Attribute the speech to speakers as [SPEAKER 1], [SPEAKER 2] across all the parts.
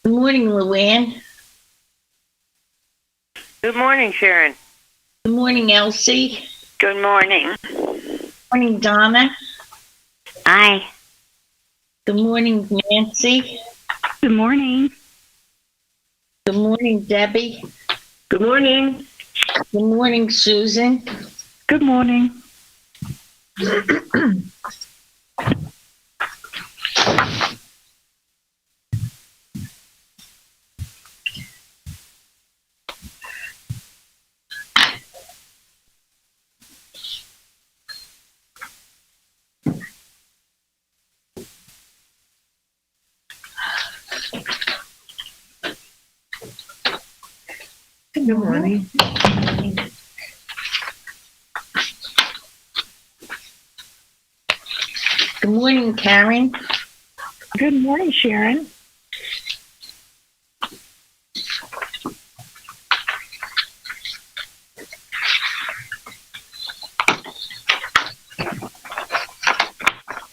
[SPEAKER 1] Good morning, Luann.
[SPEAKER 2] Good morning, Sharon.
[SPEAKER 1] Good morning, Elsie.
[SPEAKER 2] Good morning.
[SPEAKER 1] Good morning, Donna.
[SPEAKER 2] Hi.
[SPEAKER 1] Good morning, Nancy.
[SPEAKER 3] Good morning.
[SPEAKER 1] Good morning, Debbie.
[SPEAKER 2] Good morning.
[SPEAKER 1] Good morning, Susan.
[SPEAKER 3] Good morning.
[SPEAKER 1] Good morning. Good morning, Karen.
[SPEAKER 3] Good morning, Sharon.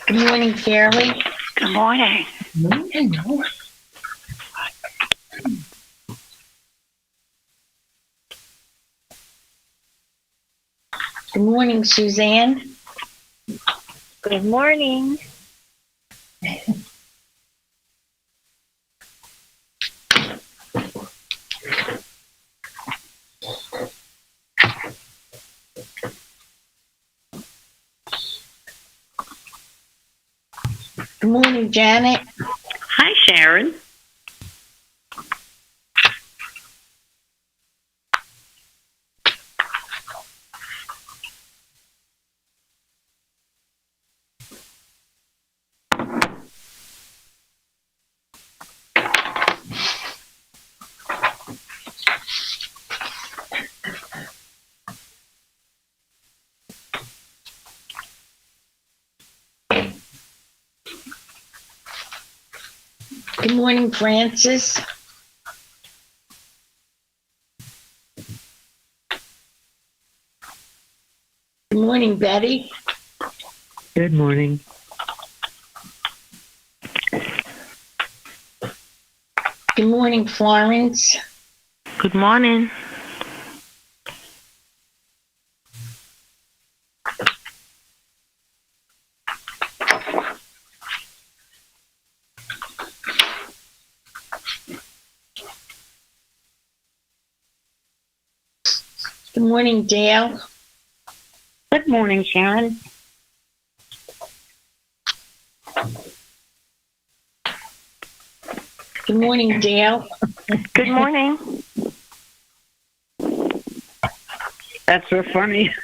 [SPEAKER 1] Good morning, Carrie.
[SPEAKER 2] Good morning.
[SPEAKER 1] Good morning, Suzanne.
[SPEAKER 2] Good morning.
[SPEAKER 1] Good morning, Janet.
[SPEAKER 2] Hi, Sharon.
[SPEAKER 1] Good morning, Francis. Good morning, Betty.
[SPEAKER 4] Good morning.
[SPEAKER 1] Good morning, Florence.
[SPEAKER 2] Good morning.
[SPEAKER 1] Good morning, Dale.
[SPEAKER 3] Good morning, Sharon.
[SPEAKER 1] Good morning, Dale.
[SPEAKER 2] Good morning.
[SPEAKER 3] That's so funny.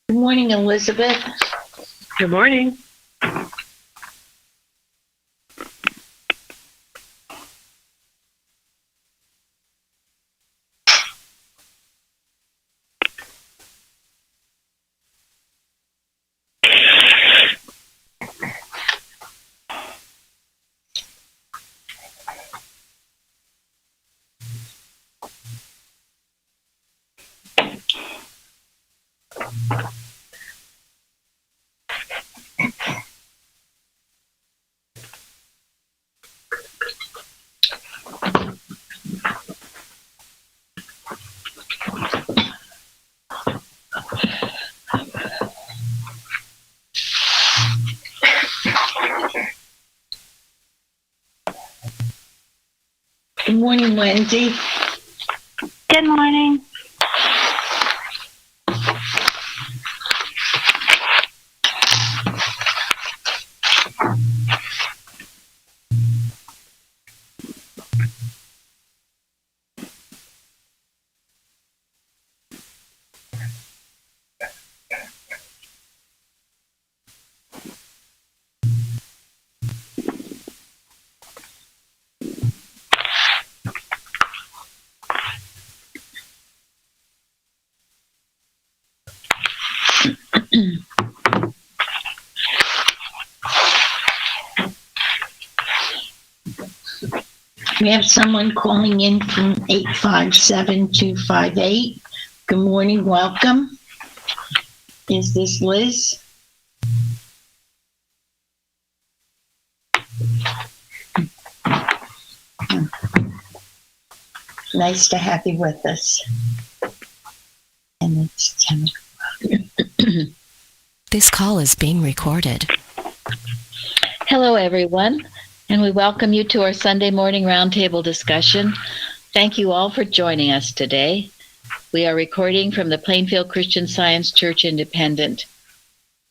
[SPEAKER 1] Good morning, Elizabeth.
[SPEAKER 4] Good morning.
[SPEAKER 1] Good morning, Wendy.
[SPEAKER 3] Good morning.
[SPEAKER 1] We have someone calling in from 857-258. Good morning, welcome. Is this Liz? Nice to have you with us. And it's 10 o'clock.
[SPEAKER 5] This call is being recorded.
[SPEAKER 6] Hello, everyone, and we welcome you to our Sunday morning roundtable discussion. Thank you all for joining us today. We are recording from the Plainfield Christian Science Church Independent,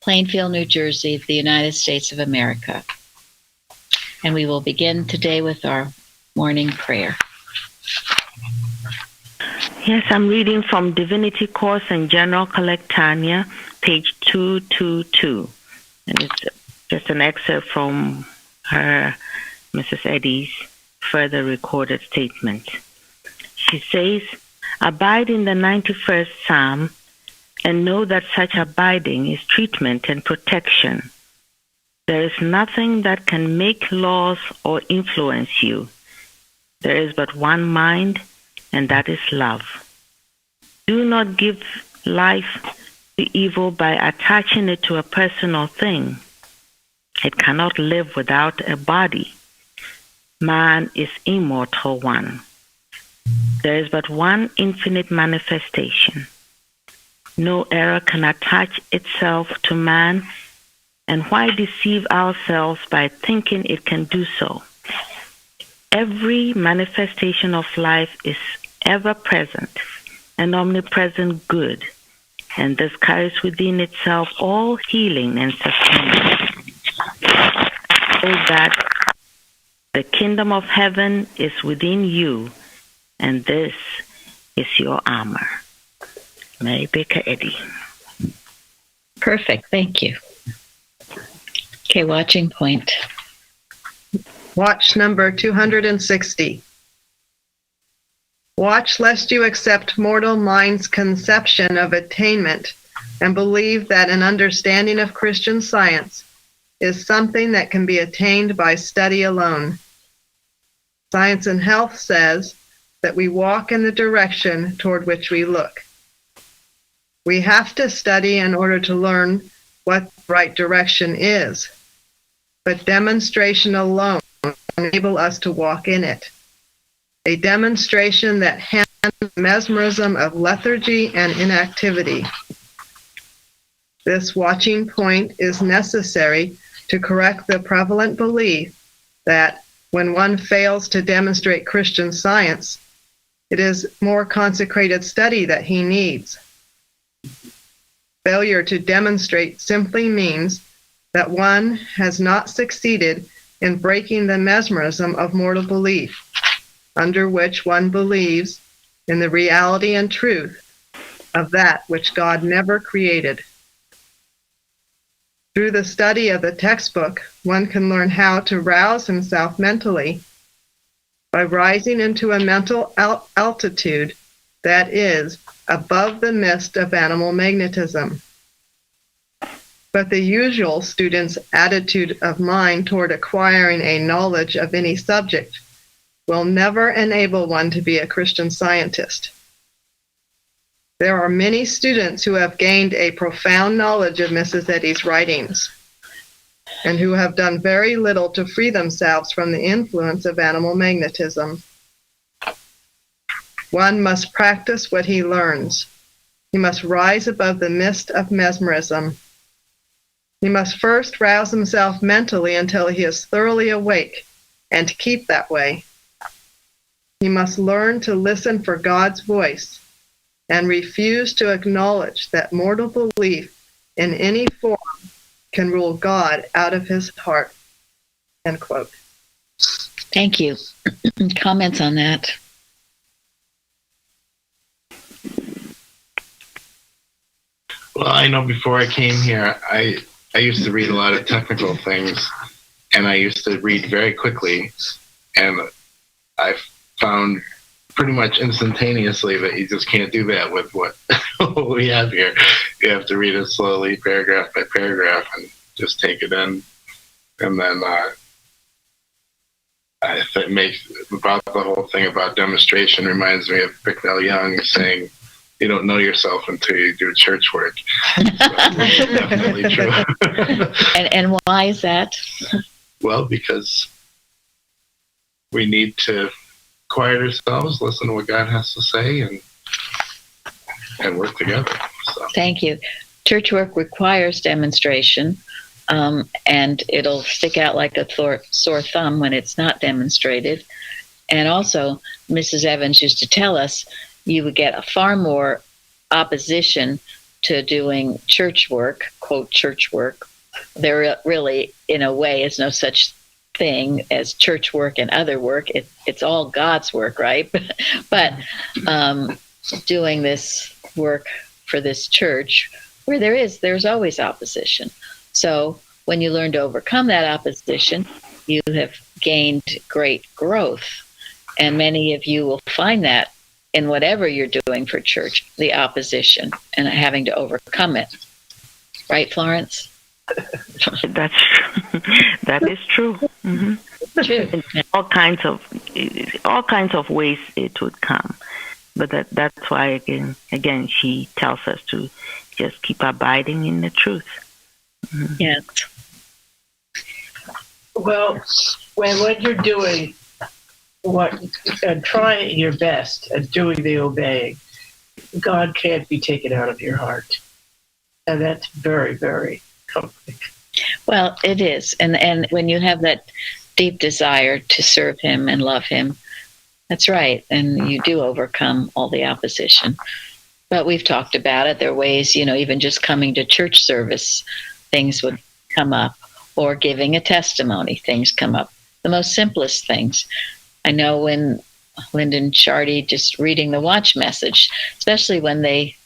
[SPEAKER 6] Plainfield, New Jersey, the United States of America. And we will begin today with our morning prayer.
[SPEAKER 2] Yes, I'm reading from Divinity Course and General Collectania, page 222. And it's just an excerpt from her, Mrs. Eddy's, further recorded statement. She says, "Abide in the 91st Psalm and know that such abiding is treatment and protection. There is nothing that can make laws or influence you. There is but one mind, and that is love. Do not give life to evil by attaching it to a person or thing. It cannot live without a body. Man is immortal one. There is but one infinite manifestation. No error can attach itself to man, and why deceive ourselves by thinking it can do so? Every manifestation of life is ever present and omnipresent good, and this carries within itself all healing and sustenance. So that the kingdom of heaven is within you, and this is your armor." Mary Baker Eddy.
[SPEAKER 6] Perfect, thank you. Okay, watching point.
[SPEAKER 7] Watch number 260. Watch lest you accept mortal mind's conception of attainment and believe that an understanding of Christian Science is something that can be attained by study alone. Science and Health says that we walk in the direction toward which we look. We have to study in order to learn what the right direction is, but demonstration alone will enable us to walk in it. A demonstration that handles mesmerism of lethargy and inactivity. This watching point is necessary to correct the prevalent belief that when one fails to demonstrate Christian Science, it is more consecrated study that he needs. Failure to demonstrate simply means that one has not succeeded in breaking the mesmerism of mortal belief, under which one believes in the reality and truth of that which God never created. Through the study of the textbook, one can learn how to rouse himself mentally by rising into a mental altitude that is above the mist of animal magnetism. But the usual student's attitude of mind toward acquiring a knowledge of any subject will never enable one to be a Christian Scientist. There are many students who have gained a profound knowledge of Mrs. Eddy's writings and who have done very little to free themselves from the influence of animal magnetism. One must practice what he learns. He must rise above the mist of mesmerism. He must first rouse himself mentally until he is thoroughly awake, and keep that way. He must learn to listen for God's voice and refuse to acknowledge that mortal belief in any form can rule God out of his heart. End quote.
[SPEAKER 6] Thank you. Comments on that?
[SPEAKER 8] Well, I know before I came here, I used to read a lot of technical things, and I used to read very quickly, and I found pretty much instantaneously that you just can't do that with what we have here. You have to read it slowly, paragraph by paragraph, and just take it in. And then I think makes about the whole thing about demonstration reminds me of Bicknell Young saying, "You don't know yourself until you do church work." So, definitely true.
[SPEAKER 6] And why is that?
[SPEAKER 8] Well, because we need to quiet ourselves, listen to what God has to say, and work together. So.
[SPEAKER 6] Thank you. Church work requires demonstration, and it'll stick out like a sore thumb when it's not demonstrated. And also, Mrs. Evans used to tell us you would get far more opposition to doing church work, quote, church work. There really, in a way, is no such thing as church work and other work. It's all God's work, right? But doing this work for this church, where there's always opposition. So when you learn to overcome that opposition, you have gained great growth. And many of you will find that in whatever you're doing for church, the opposition and having to overcome it. Right, Florence?
[SPEAKER 2] That is true. Mm-hmm.
[SPEAKER 6] True.
[SPEAKER 2] In all kinds of ways it would come, but that's why again she tells us to just keep abiding in the truth. Mm-hmm.
[SPEAKER 6] Yes.
[SPEAKER 4] Well, when you're doing trying your best at doing the obeying, God can't be taken out of your heart, and that's very, very comforting.
[SPEAKER 6] Well, it is, and when you have that deep desire to serve Him and love Him, that's right, and you do overcome all the opposition. But we've talked about it. There are ways, even just coming to church service, things would come up, or giving a testimony, things come up. The most simplest things. I know when Lyndon Shardy just reading the watch message, especially when they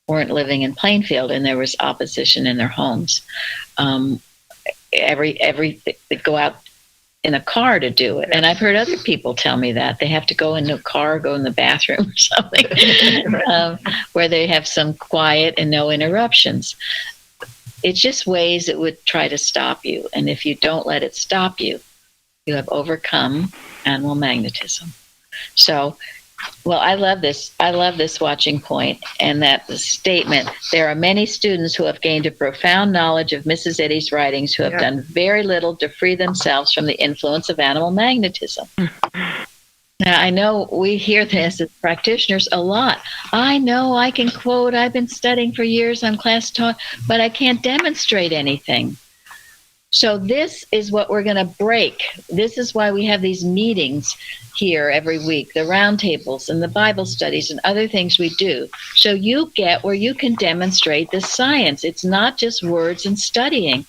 [SPEAKER 6] weren't living in Plainfield and there was opposition in their homes. They go out in a car to do it. And I've heard other people tell me that they have to go in a car, go in the bathroom or something, where they have some quiet and no interruptions. It's just ways it would try to stop you. And if you don't let it stop you, you have overcome animal magnetism. So, well, I love this. I love this watching point and that statement. There are many students who have gained a profound knowledge of Mrs. Eddy's writings who have done very little to free themselves from the influence of animal magnetism. Now, I know we hear this as practitioners a lot. I know I can quote, I've been studying for years on class talk, but I can't demonstrate anything. So this is what we're going to break. This is why we have these meetings here every week, the roundtables and the Bible studies and other things we do. So you get where you can demonstrate the science. It's not just words and studying.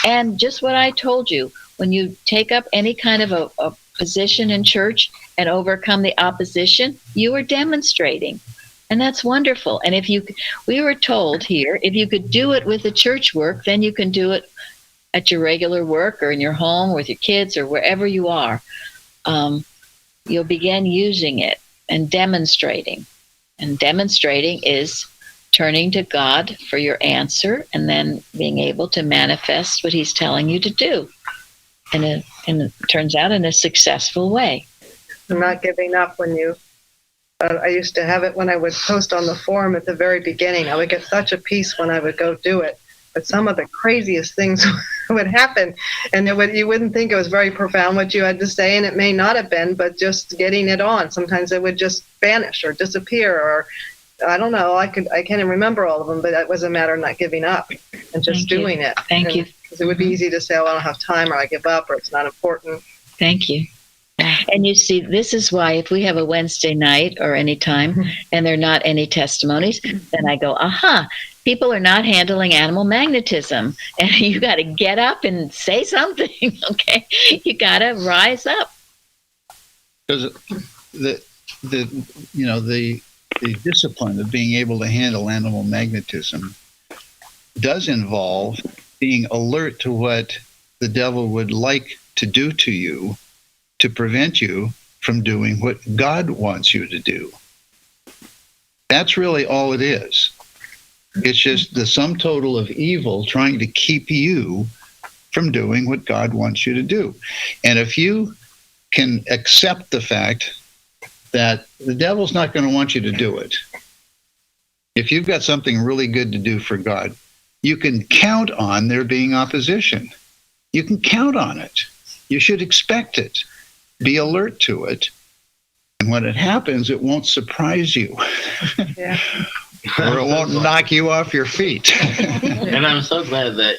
[SPEAKER 6] And just what I told you, when you take up any kind of a position in church and overcome the opposition, you are demonstrating. And that's wonderful. And we were told here, if you could do it with the church work, then you can do it at your regular work or in your home with your kids or wherever you are. You'll begin using it and demonstrating. And demonstrating is turning to God for your answer and then being able to manifest what He's telling you to do. And it turns out in a successful way.
[SPEAKER 7] I'm not giving up when you... I used to have it when I would post on the forum at the very beginning. I would get such a peace when I would go do it. But some of the craziest things would happen, and you wouldn't think it was very profound what you had to say, and it may not have been, but just getting it on. Sometimes it would just vanish or disappear, or I don't know. I can't remember all of them, but it was a matter of not giving up and just doing it.
[SPEAKER 6] Thank you.
[SPEAKER 7] Because it would be easy to say, "Oh, I don't have time," or "I give up," or "It's not important."
[SPEAKER 6] Thank you. And you see, this is why if we have a Wednesday night or any time and there are not any testimonies, then I go, aha, people are not handling animal magnetism. And you got to get up and say something, okay? You got to rise up.
[SPEAKER 9] Because the discipline of being able to handle animal magnetism does involve being alert to what the devil would like to do to you to prevent you from doing what God wants you to do. That's really all it is. It's just the sum total of evil trying to keep you from doing what God wants you to do. And if you can accept the fact that the devil's not going to want you to do it. If you've got something really good to do for God, you can count on there being opposition. You can count on it. You should expect it. Be alert to it. And when it happens, it won't surprise you.
[SPEAKER 7] Yeah.
[SPEAKER 9] Or it won't knock you off your feet.
[SPEAKER 8] And I'm so glad that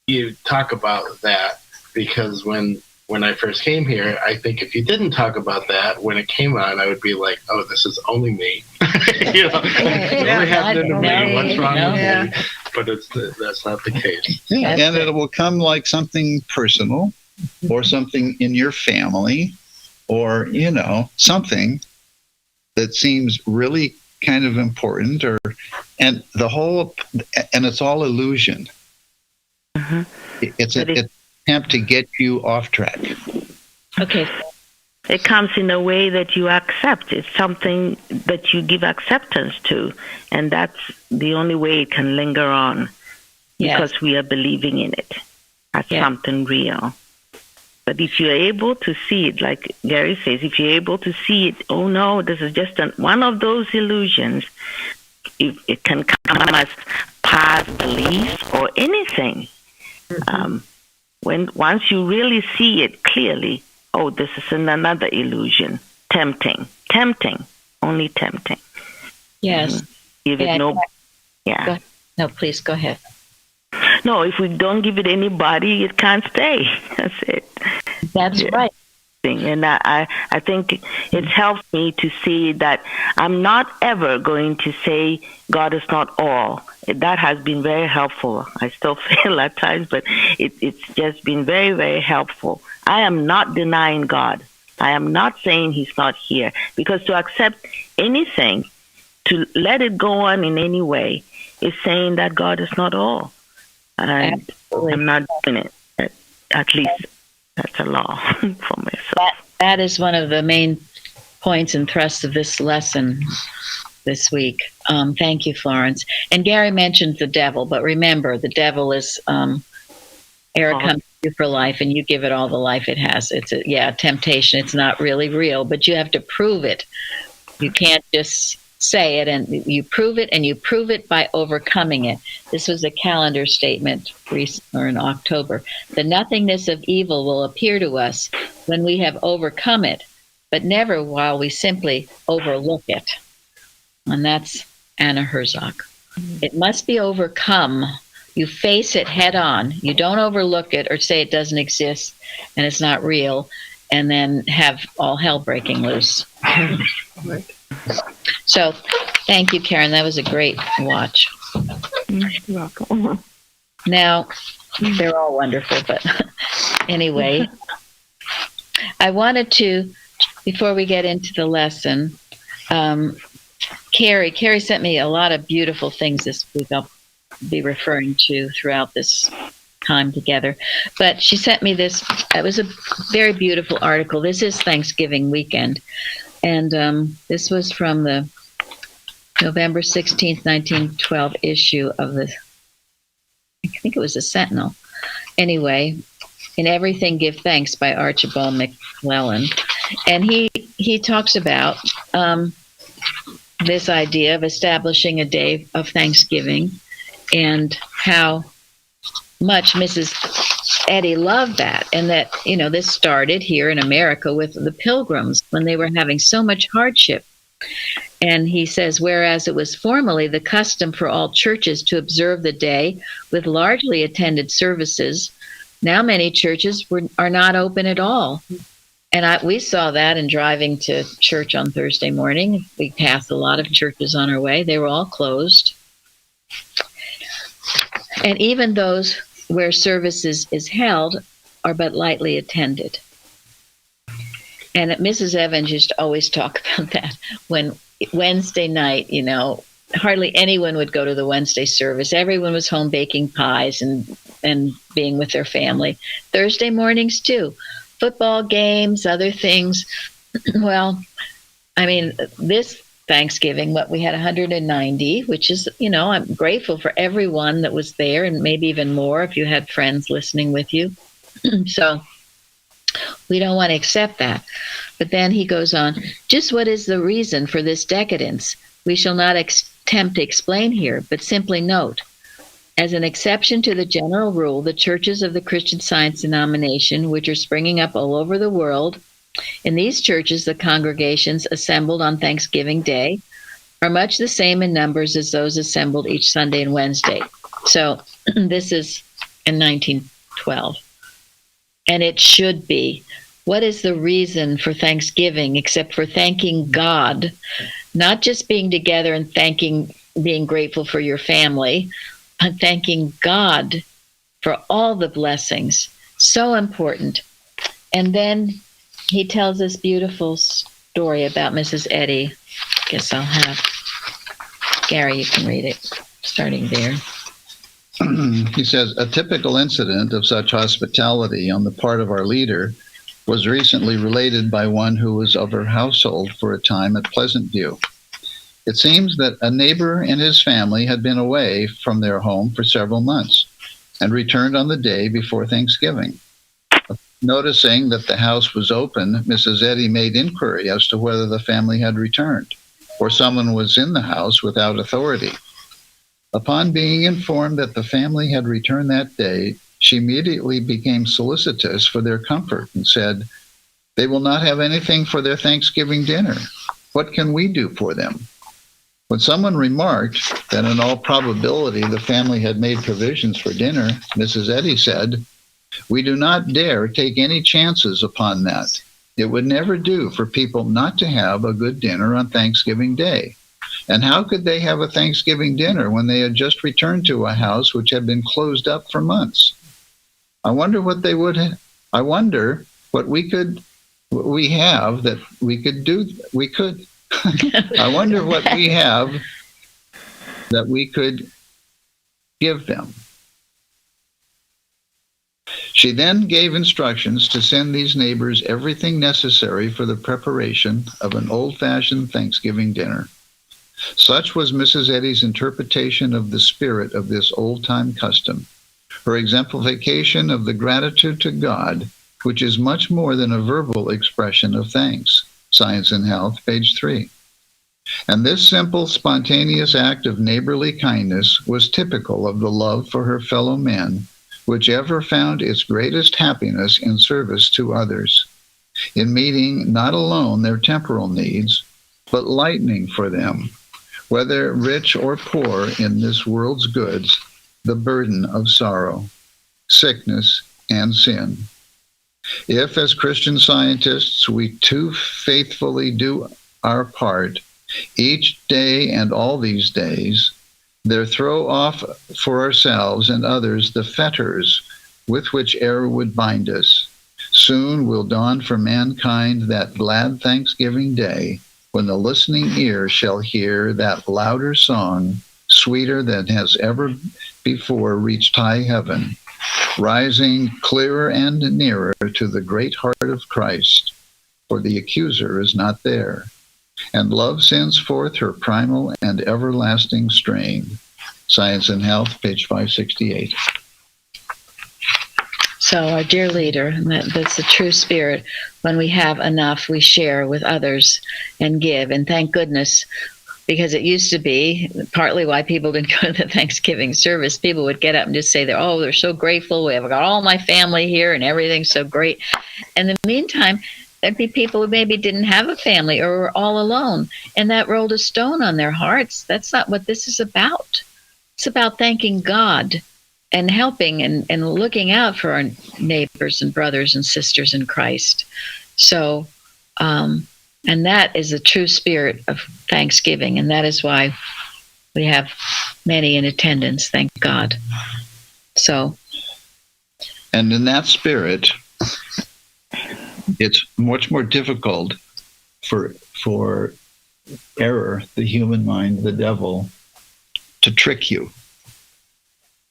[SPEAKER 8] you talk about that, because when I first came here, I think if you didn't talk about that, when it came on, I would be like, oh, this is only me. You know, it's only happening to me. What's wrong with me? But that's not the case.
[SPEAKER 9] Yeah, and it will come like something personal or something in your family or, you know, something that seems really kind of important, and it's all illusion. It's an attempt to get you off track.
[SPEAKER 2] Okay. It comes in a way that you accept. It's something that you give acceptance to, and that's the only way it can linger on, because we are believing in it as something real. But if you're able to see it, like Gary says, if you're able to see it, oh no, this is just one of those illusions, it can come as past beliefs or anything. Once you really see it clearly, oh, this is another illusion. Tempting, only tempting.
[SPEAKER 6] Yes.
[SPEAKER 2] Give it no.
[SPEAKER 6] Yeah. No, please go ahead.
[SPEAKER 2] No, if we don't give it anybody, it can't stay. That's it.
[SPEAKER 6] That's right.
[SPEAKER 2] And I think it's helped me to see that I'm not ever going to say God is not all. That has been very helpful. I still fail at times, but it's just been very, very helpful. I am not denying God. I am not saying he's not here, because to accept anything, to let it go on in any way, is saying that God is not all. And absolutely. I'm not doing it. At least that's a law for myself.
[SPEAKER 6] That is one of the main points and thrusts of this lesson this week. Thank you, Florence. And Gary mentioned the devil, but remember, the devil is Eric comes to you for life, and you give it all the life it has. It's a temptation. It's not really real, but you have to prove it. You can't just say it, and you prove it, and you prove it by overcoming it. This was a calendar statement in October. The nothingness of evil will appear to us when we have overcome it, but never while we simply overlook it. And that's Anna Herzog. It must be overcome. You face it head on. You don't overlook it or say it doesn't exist and it's not real, and then have all hell breaking loose. So, thank you, Karen. That was a great watch.
[SPEAKER 2] You're welcome.
[SPEAKER 6] Now, they're all wonderful, but anyway, I wanted to, before we get into the lesson, Carrie sent me a lot of beautiful things this week I'll be referring to throughout this time together. But she sent me this. It was a very beautiful article. This is Thanksgiving weekend. And this was from the November 16th, 1912 issue of I think it was the Sentinel. Anyway, In Everything Give Thanks by Archibald McClellan. And he talks about this idea of establishing a day of Thanksgiving and how much Mrs. Eddy loved that. And that, this started here in America with the Pilgrims when they were having so much hardship. And he says, whereas it was formerly the custom for all churches to observe the day with largely attended services, now many churches are not open at all. And we saw that in driving to church on Thursday morning. We passed a lot of churches on our way. They were all closed. And even those where services is held are but lightly attended. And Mrs. Evans used to always talk about that. When Wednesday night, hardly anyone would go to the Wednesday service. Everyone was home baking pies and being with their family. Thursday mornings, too. Football games, other things. Well, this Thanksgiving, we had 190, which is, I'm grateful for everyone that was there, and maybe even more if you had friends listening with you. So We don't want to accept that. But then he goes on, just what is the reason for this decadence? We shall not attempt to explain here, but simply note, as an exception to the general rule, the churches of the Christian Science denomination, which are springing up all over the world, in these churches, the congregations assembled on Thanksgiving Day are much the same in numbers as those assembled each Sunday and Wednesday. So this is in 1912. And it should be. What is the reason for Thanksgiving except for thanking God, not just being together and being grateful for your family, but thanking God for all the blessings. So important. And then he tells this beautiful story about Mrs. Eddy. I guess I'll have Gary, you can read it, starting there.
[SPEAKER 9] He says, a typical incident of such hospitality on the part of our leader was recently related by one who was of her household for a time at Pleasant View. It seems that a neighbor and his family had been away from their home for several months and returned on the day before Thanksgiving. Noticing that the house was open, Mrs. Eddy made inquiry as to whether the family had returned or someone was in the house without authority. Upon being informed that the family had returned that day, she immediately became solicitous for their comfort and said, "They will not have anything for their Thanksgiving dinner. What can we do for them?" When someone remarked that in all probability the family had made provisions for dinner, Mrs. Eddy said, "We do not dare take any chances upon that. It would never do for people not to have a good dinner on Thanksgiving Day. And how could they have a Thanksgiving dinner when they had just returned to a house which had been closed up for months? I wonder what we have that we could do. We could. I wonder what we have that we could give them." She then gave instructions to send these neighbors everything necessary for the preparation of an old-fashioned Thanksgiving dinner. Such was Mrs. Eddy's interpretation of the spirit of this old-time custom, her exemplification of the gratitude to God, which is much more than a verbal expression of thanks. Science and Health, page 3. And this simple, spontaneous act of neighborly kindness was typical of the love for her fellow men, which ever found its greatest happiness in service to others, in meeting not alone their temporal needs, but lightening for them, whether rich or poor in this world's goods, the burden of sorrow, sickness, and sin. If, as Christian Scientists, we too faithfully do our part, each day and all these days, there throw off for ourselves and others the fetters with which error would bind us. Soon will dawn for mankind that glad Thanksgiving Day, when the listening ear shall hear that louder song, sweeter than has ever before reached high heaven, rising clearer and nearer to the great heart of Christ, for the accuser is not there, and love sends forth her primal and everlasting strain. Science and Health, page 568.
[SPEAKER 6] So our dear leader, and that's the true spirit. When we have enough, we share with others and give. And thank goodness, because it used to be partly why people didn't go to the Thanksgiving service. People would get up and just say, they're so grateful. We have got all my family here and everything's so great. In the meantime, there'd be people who maybe didn't have a family or were all alone, and that rolled a stone on their hearts. That's not what this is about. It's about thanking God and helping and looking out for our neighbors and brothers and sisters in Christ. So, and that is the true spirit of Thanksgiving, and that is why we have many in attendance, thank God. So,
[SPEAKER 9] and in that spirit, it's much more difficult for error, the human mind, the devil, to trick you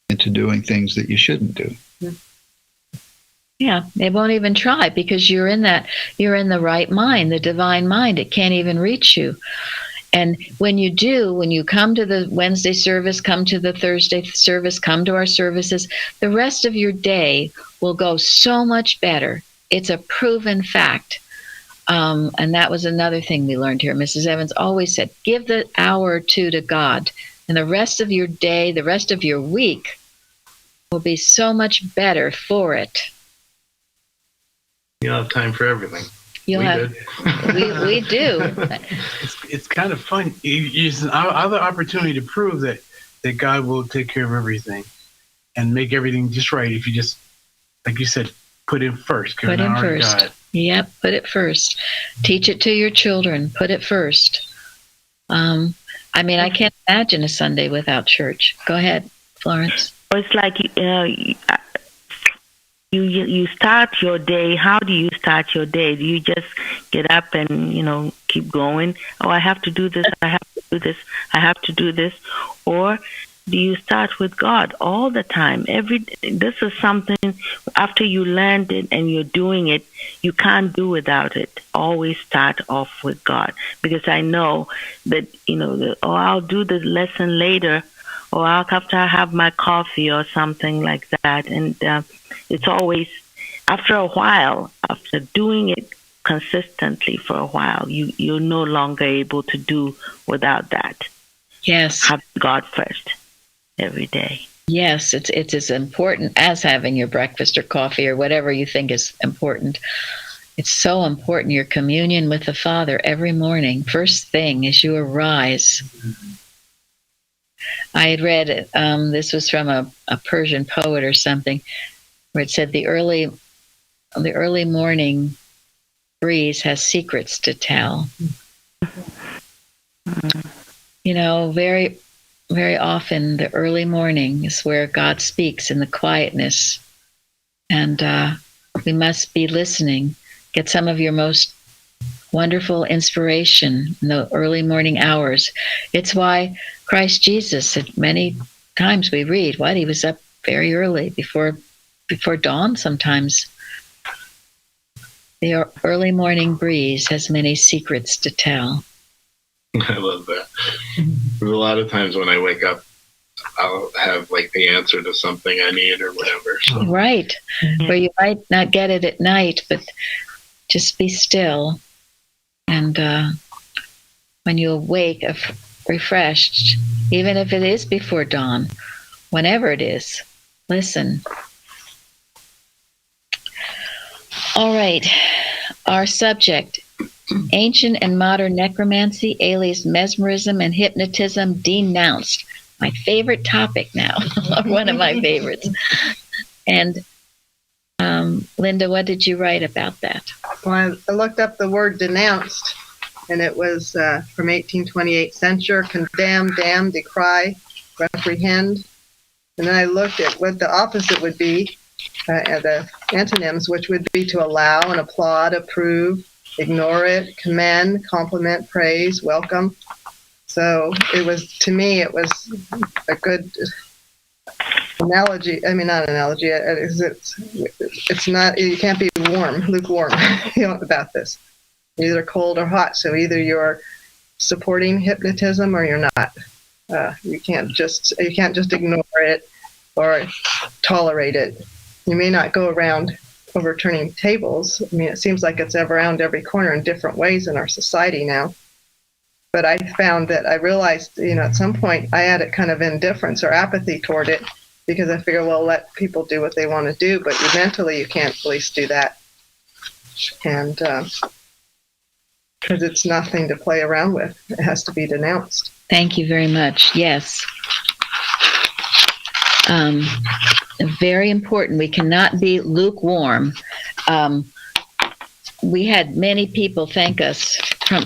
[SPEAKER 9] into doing things that you shouldn't do.
[SPEAKER 6] Yeah, they won't even try because you're in the right mind, the divine mind. It can't even reach you. And when you come to the Wednesday service, come to the Thursday service, come to our services, the rest of your day will go so much better it's a proven fact. And that was another thing we learned here. Mrs. Evans always said, give the hour or two to God, and the rest of your day, the rest of your week will be so much better for it.
[SPEAKER 8] You'll have time for everything.
[SPEAKER 6] We do.
[SPEAKER 10] It's kind of fun. It's another opportunity to prove that God will take care of everything and make everything just right if you just, like you said, put Him first.
[SPEAKER 6] Put Him first.
[SPEAKER 10] God.
[SPEAKER 6] Yep, put it first. Teach it to your children. Put it first. I mean, I can't imagine a Sunday without church. Go ahead, Florence.
[SPEAKER 2] It's like you start your day. How do you start your day? Do you just get up and keep going? Oh, I have to do this. I have to do this. I have to do this. Or do you start with God all the time? This is something after you learned it and you're doing it, you can't do without it. Always start off with God, because I know that I'll do the lesson later, or after I have my coffee or something like that. And it's always after a while, after doing it consistently for a while, you're no longer able to do without that.
[SPEAKER 6] Yes,
[SPEAKER 2] have God first every day.
[SPEAKER 6] Yes, it's as important as having your breakfast or coffee or whatever you think is important. It's so important, your communion with the Father every morning, first thing as you arise. I had read, this was from a Persian poet or something, where it said the early morning breeze has secrets to tell. Very, very often the early morning is where God speaks in the quietness, and we must be listening. Get some of your most wonderful inspiration in the early morning hours. It's why Christ Jesus, at many times we read, he was up very early, before dawn sometimes. The early morning breeze has many secrets to tell.
[SPEAKER 8] I love that. A lot of times when I wake up, I'll have the answer to something I need or whatever. So.
[SPEAKER 6] Right. Where you might not get it at night, but just be still. And when you awake refreshed, even if it is before dawn, whenever it is, listen. All right. Our subject, ancient and modern necromancy, alias mesmerism and hypnotism, denounced. My favorite topic now, one of my favorites. And Linda, what did you write about that?
[SPEAKER 7] Well, I looked up the word denounced, and it was from 1828, censure, condemn, damn, decry, reprehend. And then I looked at what the opposite would be, the antonyms, which would be to allow and applaud, approve, ignore it, commend, compliment, praise, welcome. So to me, it was a good analogy. I mean, not analogy. It's not, you can't be lukewarm about this. Either cold or hot. So either you're supporting hypnotism or you're not. You can't just ignore it or tolerate it. You may not go around overturning tables. I mean, it seems like it's around every corner in different ways in our society now. But I found that I realized, at some point I had a kind of indifference or apathy toward it, because I figure, well, let people do what they want to do, but mentally you can't at least do that. And because it's nothing to play around with. It has to be denounced.
[SPEAKER 6] Thank you very much. Yes. Very important. We cannot be lukewarm. We had many people thank us.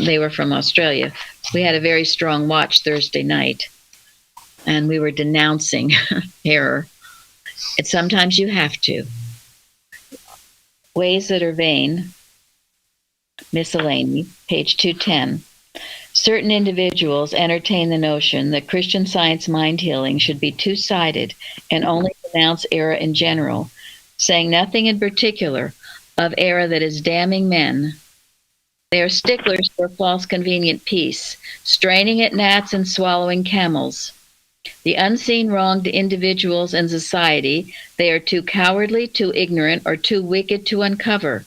[SPEAKER 6] They were from Australia. We had a very strong watch Thursday night, and we were denouncing error. And sometimes you have to. Ways that are vain. Miscellany, page 210. Certain individuals entertain the notion that Christian Science mind healing should be two-sided and only denounce error in general, saying nothing in particular of error that is damning men. They are sticklers for false convenient peace, straining at gnats and swallowing camels. The unseen wrong to individuals and society they are too cowardly, too ignorant, or too wicked to uncover.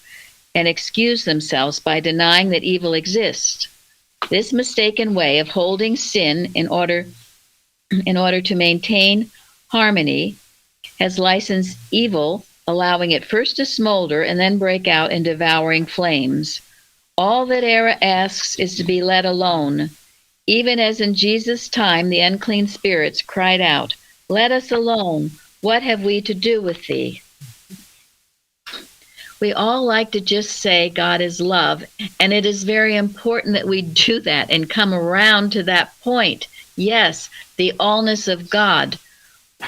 [SPEAKER 6] and excuse themselves by denying that evil exists. This mistaken way of holding sin in order to maintain harmony has licensed evil, allowing it first to smolder and then break out in devouring flames. All that error asks is to be let alone. Even as in Jesus' time the unclean spirits cried out, "Let us alone. What have we to do with thee?" We all like to just say God is love, and it is very important that we do that and come around to that point. Yes, the allness of God,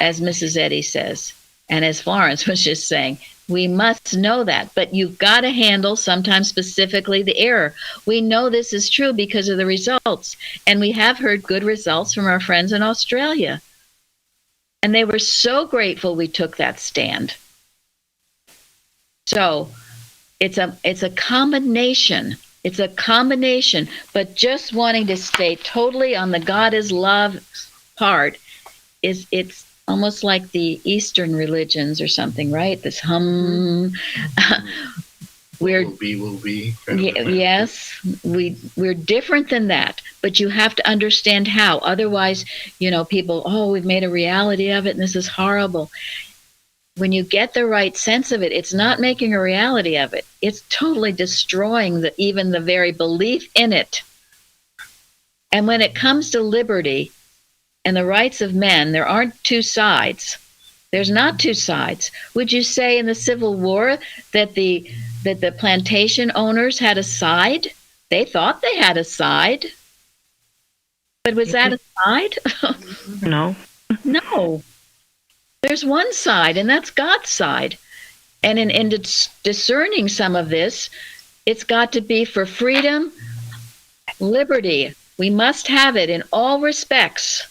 [SPEAKER 6] as Mrs. Eddy says, and as Florence was just saying, we must know that, but you've got to handle sometimes specifically the error. We know this is true because of the results, and we have heard good results from our friends in Australia. And they were so grateful we took that stand. So it's a combination. It's a combination, but just wanting to stay totally on the God is love part it's almost like the Eastern religions or something, right? This we're
[SPEAKER 8] will be.
[SPEAKER 6] Yes, we're different than that, but you have to understand how. Otherwise, people, we've made a reality of it and this is horrible. When you get the right sense of it, it's not making a reality of it. It's totally destroying even the very belief in it. And when it comes to liberty and the rights of men, there aren't two sides. There's not two sides. Would you say in the Civil War that the plantation owners had a side? They thought they had a side. But was that a side?
[SPEAKER 2] No.
[SPEAKER 6] No. There's one side, and that's God's side. And in discerning some of this, it's got to be for freedom, liberty. We must have it in all respects.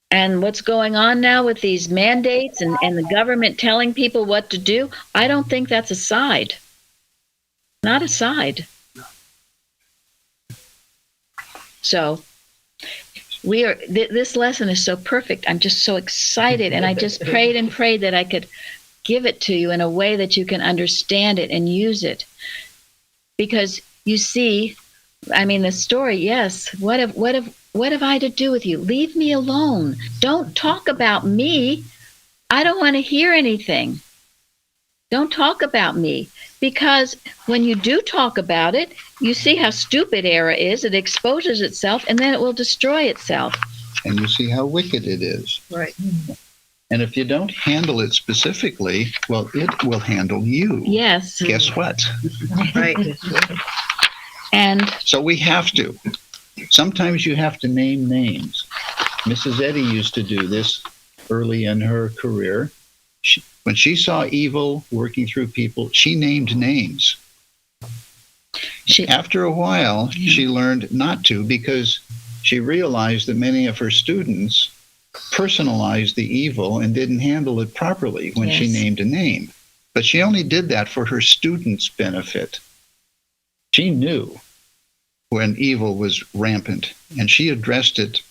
[SPEAKER 6] And what's going on now with these mandates and the government telling people what to do, I don't think that's a side. Not a side. So this lesson is so perfect. I'm just so excited, and I just prayed and prayed that I could give it to you in a way that you can understand it and use it. Because you see, the story, yes, what have I to do with you? Leave me alone. Don't talk about me. I don't want to hear anything. Don't talk about me. Because when you do talk about it, you see how stupid error is. It exposes itself, and then it will destroy itself.
[SPEAKER 9] And you see how wicked it is.
[SPEAKER 7] Right.
[SPEAKER 9] And if you don't handle it specifically, well, it will handle you.
[SPEAKER 6] Yes.
[SPEAKER 9] Guess what?
[SPEAKER 7] Right.
[SPEAKER 6] And
[SPEAKER 9] so we have to. Sometimes you have to name names. Mrs. Eddy used to do this early in her career. When she saw evil working through people, she named names. After a while, she learned not to, because she realized that many of her students personalized the evil and didn't handle it properly when she named a name. But she only did that for her students' benefit. She knew when evil was rampant, and she addressed it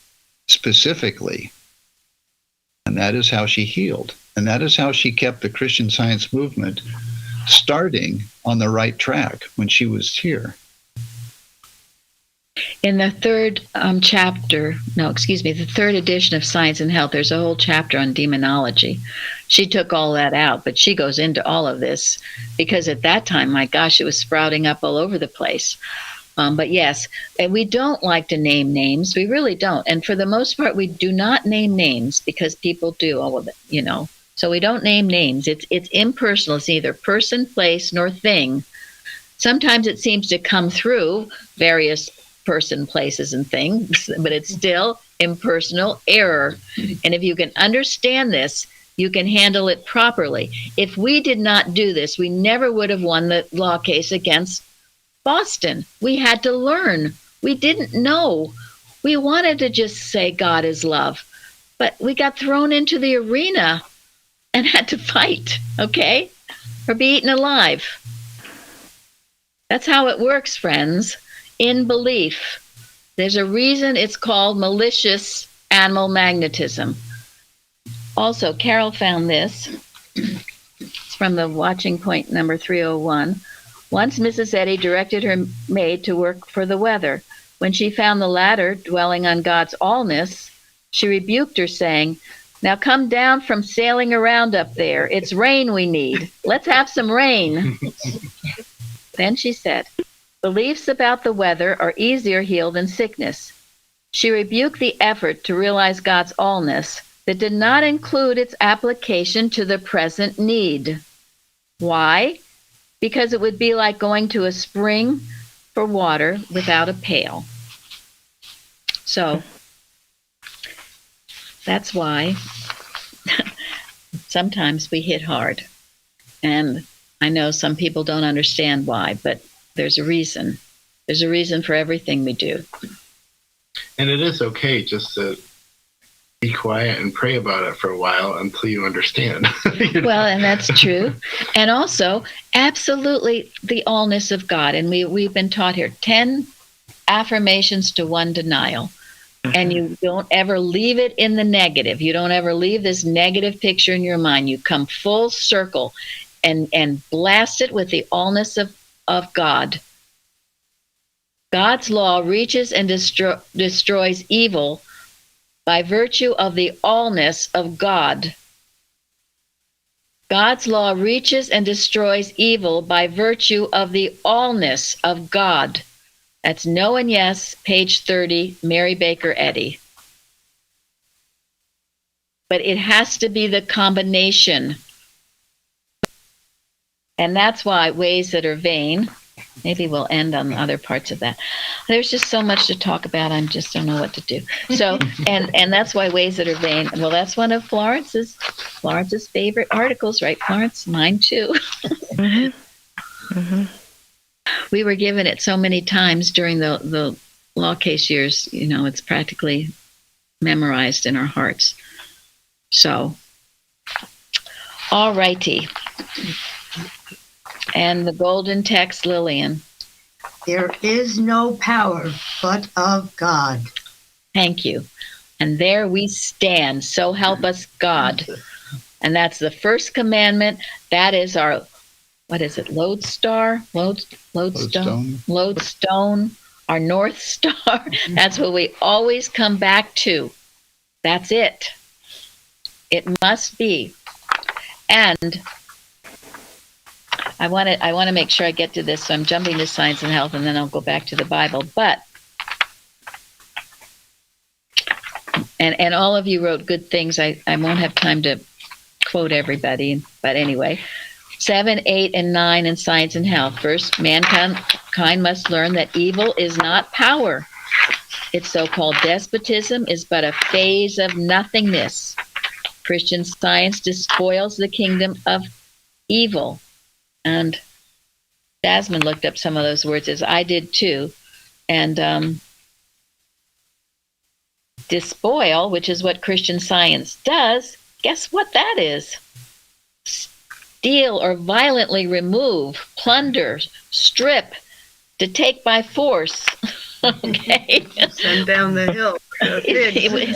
[SPEAKER 9] specifically. And that is how she healed. And that is how she kept the Christian Science movement starting on the right track when she was here.
[SPEAKER 6] In the third the third edition of Science and Health, there's a whole chapter on demonology. She took all that out, but she goes into all of this because at that time, my gosh, it was sprouting up all over the place. But yes, and we don't like to name names. We really don't. And for the most part, we do not name names because people do all of it, So we don't name names. It's impersonal. It's neither person, place, nor thing. Sometimes it seems to come through various person, places, and things, but it's still impersonal error. And if you can understand this, you can handle it properly. If we did not do this, we never would have won the law case against Boston. We had to learn. We didn't know. We wanted to just say God is love, but we got thrown into the arena and had to fight, okay? Or be eaten alive. That's how it works, friends. In belief. There's a reason it's called malicious animal magnetism. Also, Carol found this. It's from the watching point number 301. Once Mrs. Eddy directed her maid to work for the weather. When she found the latter dwelling on God's allness, she rebuked her, saying, "Now come down from sailing around up there. It's rain we need. Let's have some rain." Then she said, "Beliefs about the weather are easier healed than sickness." She rebuked the effort to realize God's allness that did not include its application to the present need. Why? Because it would be like going to a spring for water without a pail. So that's why sometimes we hit hard. And I know some people don't understand why, but there's a reason. There's a reason for everything we do.
[SPEAKER 8] And it is okay just to be quiet and pray about it for a while until you understand. You know?
[SPEAKER 6] Well, and that's true. And also, absolutely the allness of God. And we've been taught here 10 affirmations to 1 denial. And you don't ever leave it in the negative. You don't ever leave this negative picture in your mind. You come full circle and blast it with the allness of God. God's law reaches and destroys evil by virtue of the allness of God. God's law reaches and destroys evil by virtue of the allness of God. That's No and Yes, page 30, Mary Baker Eddy. But it has to be the combination. And that's why ways that are vain, maybe we'll end on other parts of that. There's just so much to talk about. I just don't know what to do. So, and that's why ways that are vain. Well, that's one of Florence's favorite articles, right, Florence? Mine too.
[SPEAKER 2] Mm-hmm. Mm-hmm.
[SPEAKER 6] We were given it so many times during the law case years. You know, it's practically memorized in our hearts. So, all righty. And the golden text, Lillian.
[SPEAKER 11] There is no power but of God.
[SPEAKER 6] Thank you. And there we stand. So help us God. And that's the first commandment. That is our, what is it? Lodestone, our North Star. That's what we always come back to. That's it. It must be. And I want to make sure I get to this, so I'm jumping to science and health, and then I'll go back to the Bible. But, and all of you wrote good things. I won't have time to quote everybody, but anyway, 7, 8, and 9 in science and health. First, mankind must learn that evil is not power. Its so-called despotism is but a phase of nothingness. Christian science despoils the kingdom of evil. And Jasmine looked up some of those words, as I did too. And despoil, which is what Christian science does, guess what that is? Steal or violently remove, plunder, strip, to take by force. Okay.
[SPEAKER 7] Send down the hill.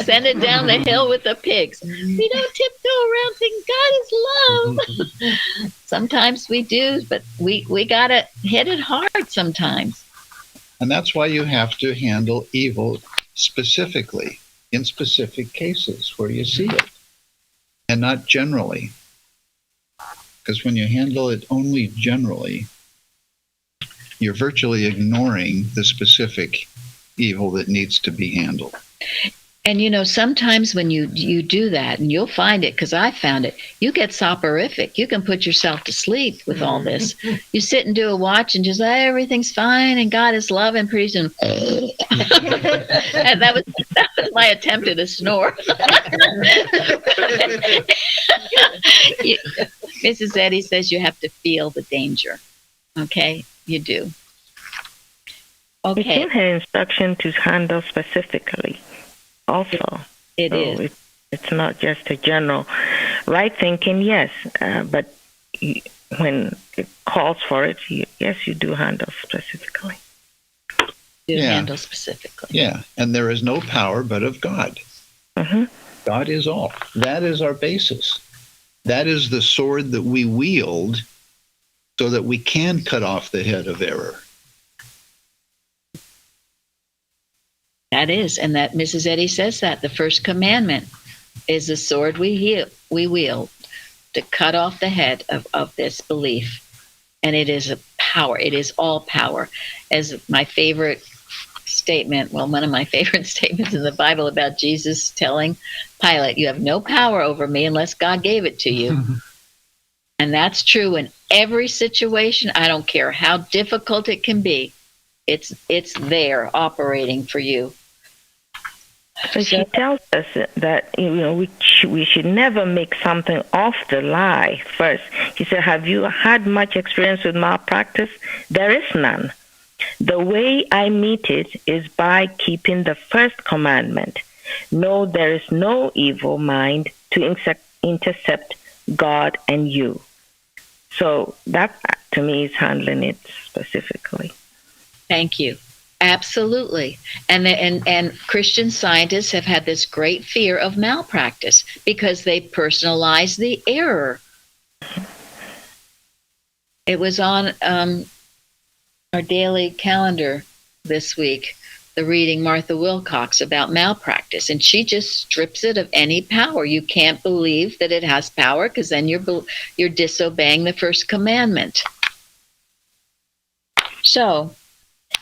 [SPEAKER 6] Send it down the hill with the pigs. We don't tiptoe around saying God is love. Sometimes we do, but we gotta hit it hard sometimes.
[SPEAKER 9] And that's why you have to handle evil specifically, in specific cases where you see it, and not generally. Because when you handle it only generally, you're virtually ignoring the specific evil that needs to be handled.
[SPEAKER 6] And you know, sometimes when you do that, and you'll find it, because I found it, you get soporific. You can put yourself to sleep with all this. You sit and do a watch and just, everything's fine and God is love, and pretty soon, and that was my attempt at a snore. Mrs. Eddy says you have to feel the danger. Okay, you do. Okay.
[SPEAKER 2] It's in her instruction to handle specifically. Also,
[SPEAKER 6] it is.
[SPEAKER 2] It's not just a general right thinking. Yes, but when it calls for it, yes, you do handle specifically.
[SPEAKER 6] Handle specifically.
[SPEAKER 9] Yeah, and there is no power but of God.
[SPEAKER 2] Mm-hmm.
[SPEAKER 9] God is all. That is our basis. That is the sword that we wield so that we can cut off the head of error.
[SPEAKER 6] That is, and that Mrs. Eddy says that the first commandment is the sword we wield to cut off the head of this belief. And it is a power. It is all power. As my favorite statement, well, one of my favorite statements in the Bible about Jesus telling Pilate, you have no power over me unless God gave it to you. And that's true in every situation. I don't care how difficult it can be. It's there operating for you.
[SPEAKER 2] So she tells us that we should never make something off the lie first. He said, have you had much experience with malpractice? There is none. The way I meet it is by keeping the first commandment. No, there is no evil mind to intercept God and you. So that, to me, is handling it specifically.
[SPEAKER 6] Thank you. Absolutely. And Christian scientists have had this great fear of malpractice because they personalize the error. It was on our daily calendar this week, the reading Martha Wilcox about malpractice, and she just strips it of any power. You can't believe that it has power because then you're disobeying the first commandment. So,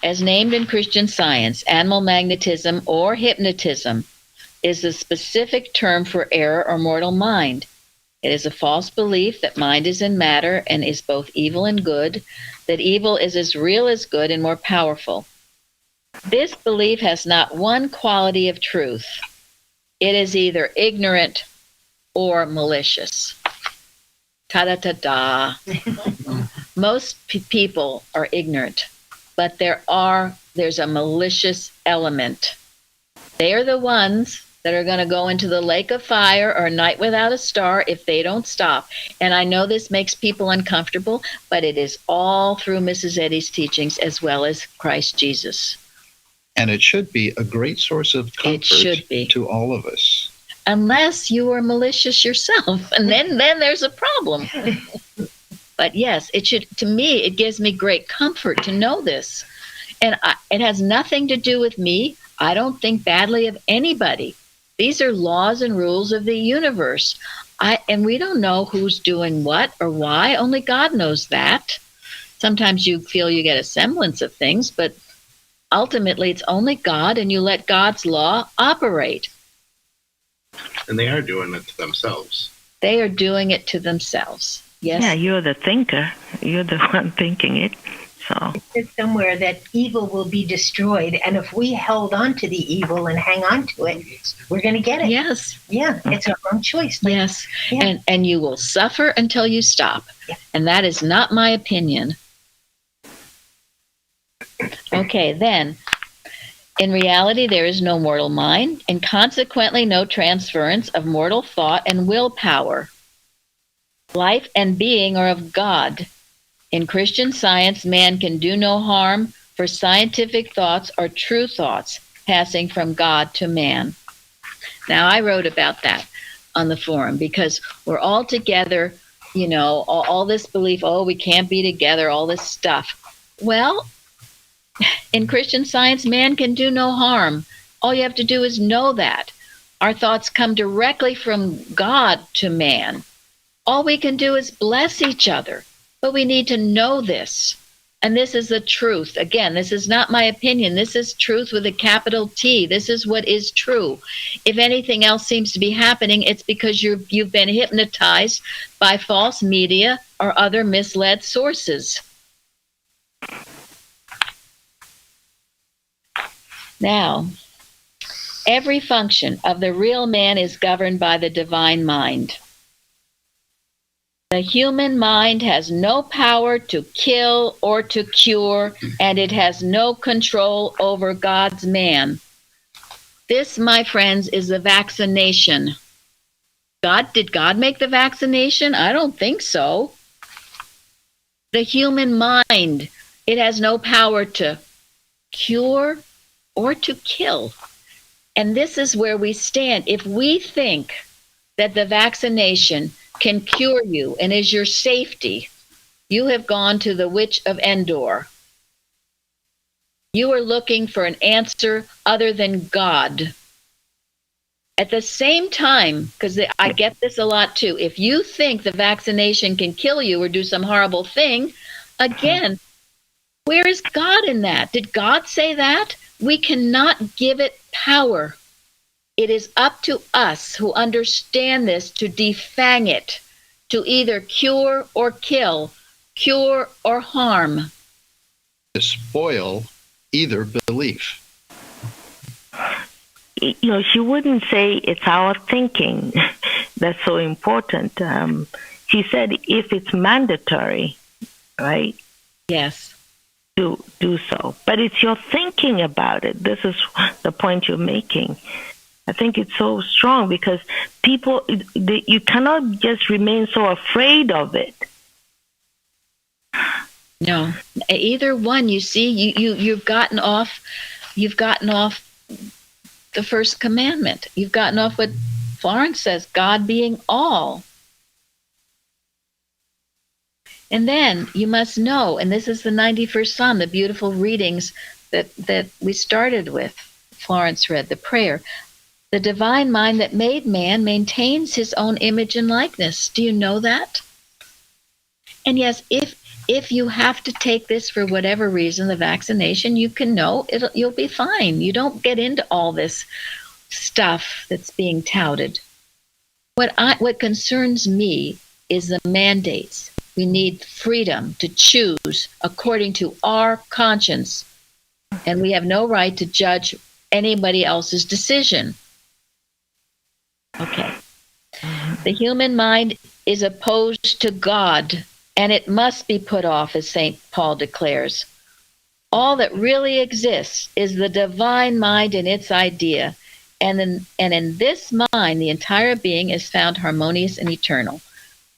[SPEAKER 6] as named in Christian Science, animal magnetism or hypnotism is a specific term for error or mortal mind. It is a false belief that mind is in matter and is both evil and good, that evil is as real as good and more powerful. This belief has not one quality of truth. It is either ignorant or malicious. Ta-da-ta-da. Most people are ignorant, but there's a malicious element. They are the ones that are going to go into the lake of fire or night without a star if they don't stop. And I know this makes people uncomfortable, but it is all through Mrs. Eddy's teachings as well as Christ Jesus.
[SPEAKER 9] And it should be a great source of comfort to all of us.
[SPEAKER 6] Unless you are malicious yourself, and then there's a problem. But yes, it should. To me, it gives me great comfort to know this. And it has nothing to do with me. I don't think badly of anybody. These are laws and rules of the universe. And we don't know who's doing what or why. Only God knows that. Sometimes you feel you get a semblance of things, but ultimately it's only God, and you let God's law operate.
[SPEAKER 8] And they are doing it to themselves.
[SPEAKER 6] They are doing it to themselves. Yes.
[SPEAKER 2] Yeah, you're the thinker. You're the one thinking it. So
[SPEAKER 11] It says somewhere that evil will be destroyed, and if we held on to the evil and hang on to it, we're going to get it.
[SPEAKER 6] Yes.
[SPEAKER 11] Yeah, it's our own choice.
[SPEAKER 6] Yes.
[SPEAKER 11] Yeah.
[SPEAKER 6] And you will suffer until you stop.
[SPEAKER 11] Yeah.
[SPEAKER 6] And that is not my opinion. Okay, then. In reality, there is no mortal mind, and consequently no transference of mortal thought and willpower. Life and being are of God. In Christian Science, man can do no harm, for scientific thoughts are true thoughts, passing from God to man. Now, I wrote about that on the forum because we're all together, all this belief, we can't be together, all this stuff. Well, in Christian Science, man can do no harm. All you have to do is know that. Our thoughts come directly from God to man. All we can do is bless each other. But we need to know this. And this is the truth. Again, this is not my opinion. This is truth with a capital T. This is what is true. If anything else seems to be happening, it's because you've been hypnotized by false media or other misled sources. Now, every function of the real man is governed by the divine mind. The human mind has no power to kill or to cure, and it has no control over God's man. This, my friends, is the vaccination. Did God make the vaccination? I don't think so. The human mind, it has no power to cure or to kill. And this is where we stand. If we think that the vaccination can cure you and is your safety, You have gone to the Witch of Endor. You are looking for an answer other than God. At the same time, because I get this a lot too, if you think the vaccination can kill you or do some horrible thing, again, where is God in that? Did God say that? We cannot give it power. It is up to us who understand this to defang it, to either cure or kill, cure or harm.
[SPEAKER 9] To spoil either belief.
[SPEAKER 2] She wouldn't say it's our thinking that's so important. She said if it's mandatory, right?
[SPEAKER 6] Yes.
[SPEAKER 2] To do so. But it's your thinking about it. This is the point you're making. I think it's so strong because people, you cannot just remain so afraid of it.
[SPEAKER 6] No, either one. You see, you've gotten off the first commandment. You've gotten off what Florence says, God being all. And then you must know, and this is the 91st Psalm, the beautiful readings that we started with. Florence read the prayer. The divine mind that made man maintains his own image and likeness. Do you know that? And yes, if you have to take this for whatever reason, the vaccination, you can know you'll be fine. You don't get into all this stuff that's being touted. What concerns me is the mandates. We need freedom to choose according to our conscience, and we have no right to judge anybody else's decision. Okay. The human mind is opposed to God, and it must be put off, as St. Paul declares. All that really exists is the divine mind and its idea, and in this mind, the entire being is found harmonious and eternal.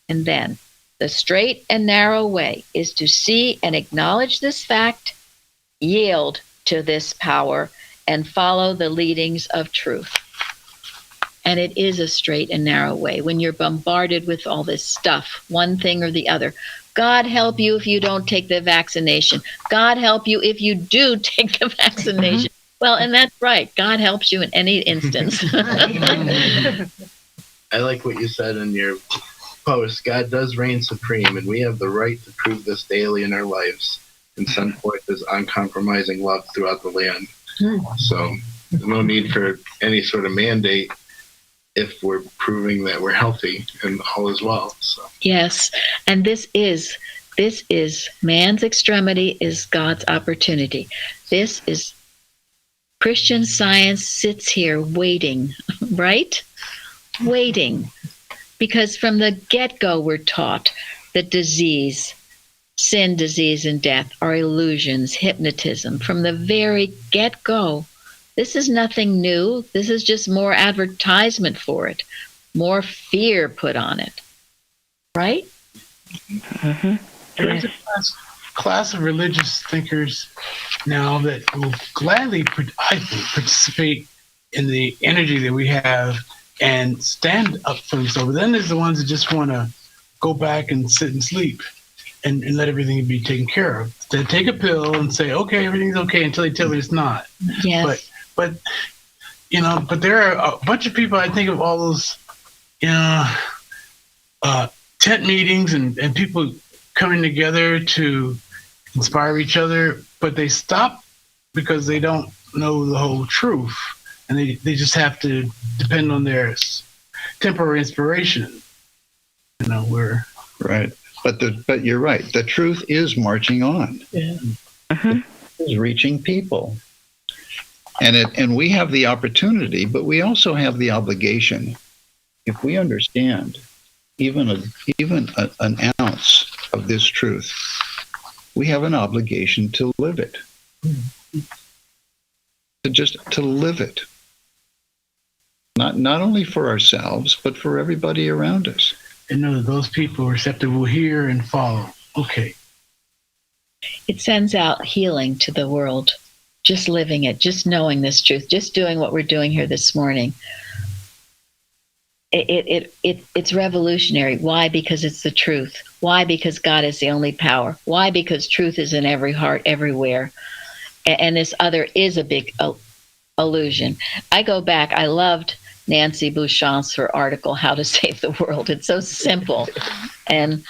[SPEAKER 6] And then, the straight and narrow way is to see and acknowledge this fact, yield to this power, and follow the leadings of truth. And it is a straight and narrow way when you're bombarded with all this stuff, one thing or the other. God help you if you don't take the vaccination. God help you if you do take the vaccination. Well, and that's right. God helps you in any instance.
[SPEAKER 8] I like what you said in your post. God does reign supreme, and we have the right to prove this daily in our lives and send forth his uncompromising love throughout the land. So there's no need for any sort of mandate if we're proving that we're healthy and all is well. So.
[SPEAKER 6] Yes, and this is man's extremity is God's opportunity. This is Christian Science sits here waiting, right? Waiting. Because from the get-go we're taught that disease, sin, disease, and death are illusions, hypnotism. From the very get-go, this is nothing new. This is just more advertisement for it, more fear put on it, right?
[SPEAKER 2] Mm-hmm.
[SPEAKER 10] There's a class of religious thinkers now that will gladly, I think, participate in the energy that we have and stand up for themselves. Then there's the ones that just want to go back and sit and sleep and let everything be taken care of. They take a pill and say, okay, everything's okay until they tell me it's not.
[SPEAKER 6] Yes.
[SPEAKER 10] But there are a bunch of people, I think of all those, tent meetings and people coming together to inspire each other, but they stop because they don't know the whole truth. And they just have to depend on their temporary inspiration. We're
[SPEAKER 9] right. But you're right. The truth is marching on.
[SPEAKER 10] Yeah.
[SPEAKER 9] It is reaching people. And we have the opportunity, but we also have the obligation. If we understand even an ounce of this truth, we have an obligation to live it. To live it. Not only for ourselves, but for everybody around us.
[SPEAKER 10] And know that those people receptive will hear and follow. Okay.
[SPEAKER 6] It sends out healing to the world. Just living it, just knowing this truth, just doing what we're doing here this morning. it's revolutionary. Why? Because it's the truth. Why? Because God is the only power. Why? Because truth is in every heart, everywhere. And this other is a big illusion. I go back. I loved Nancy Bouchant's her article, How to Save the World. It's so simple. And,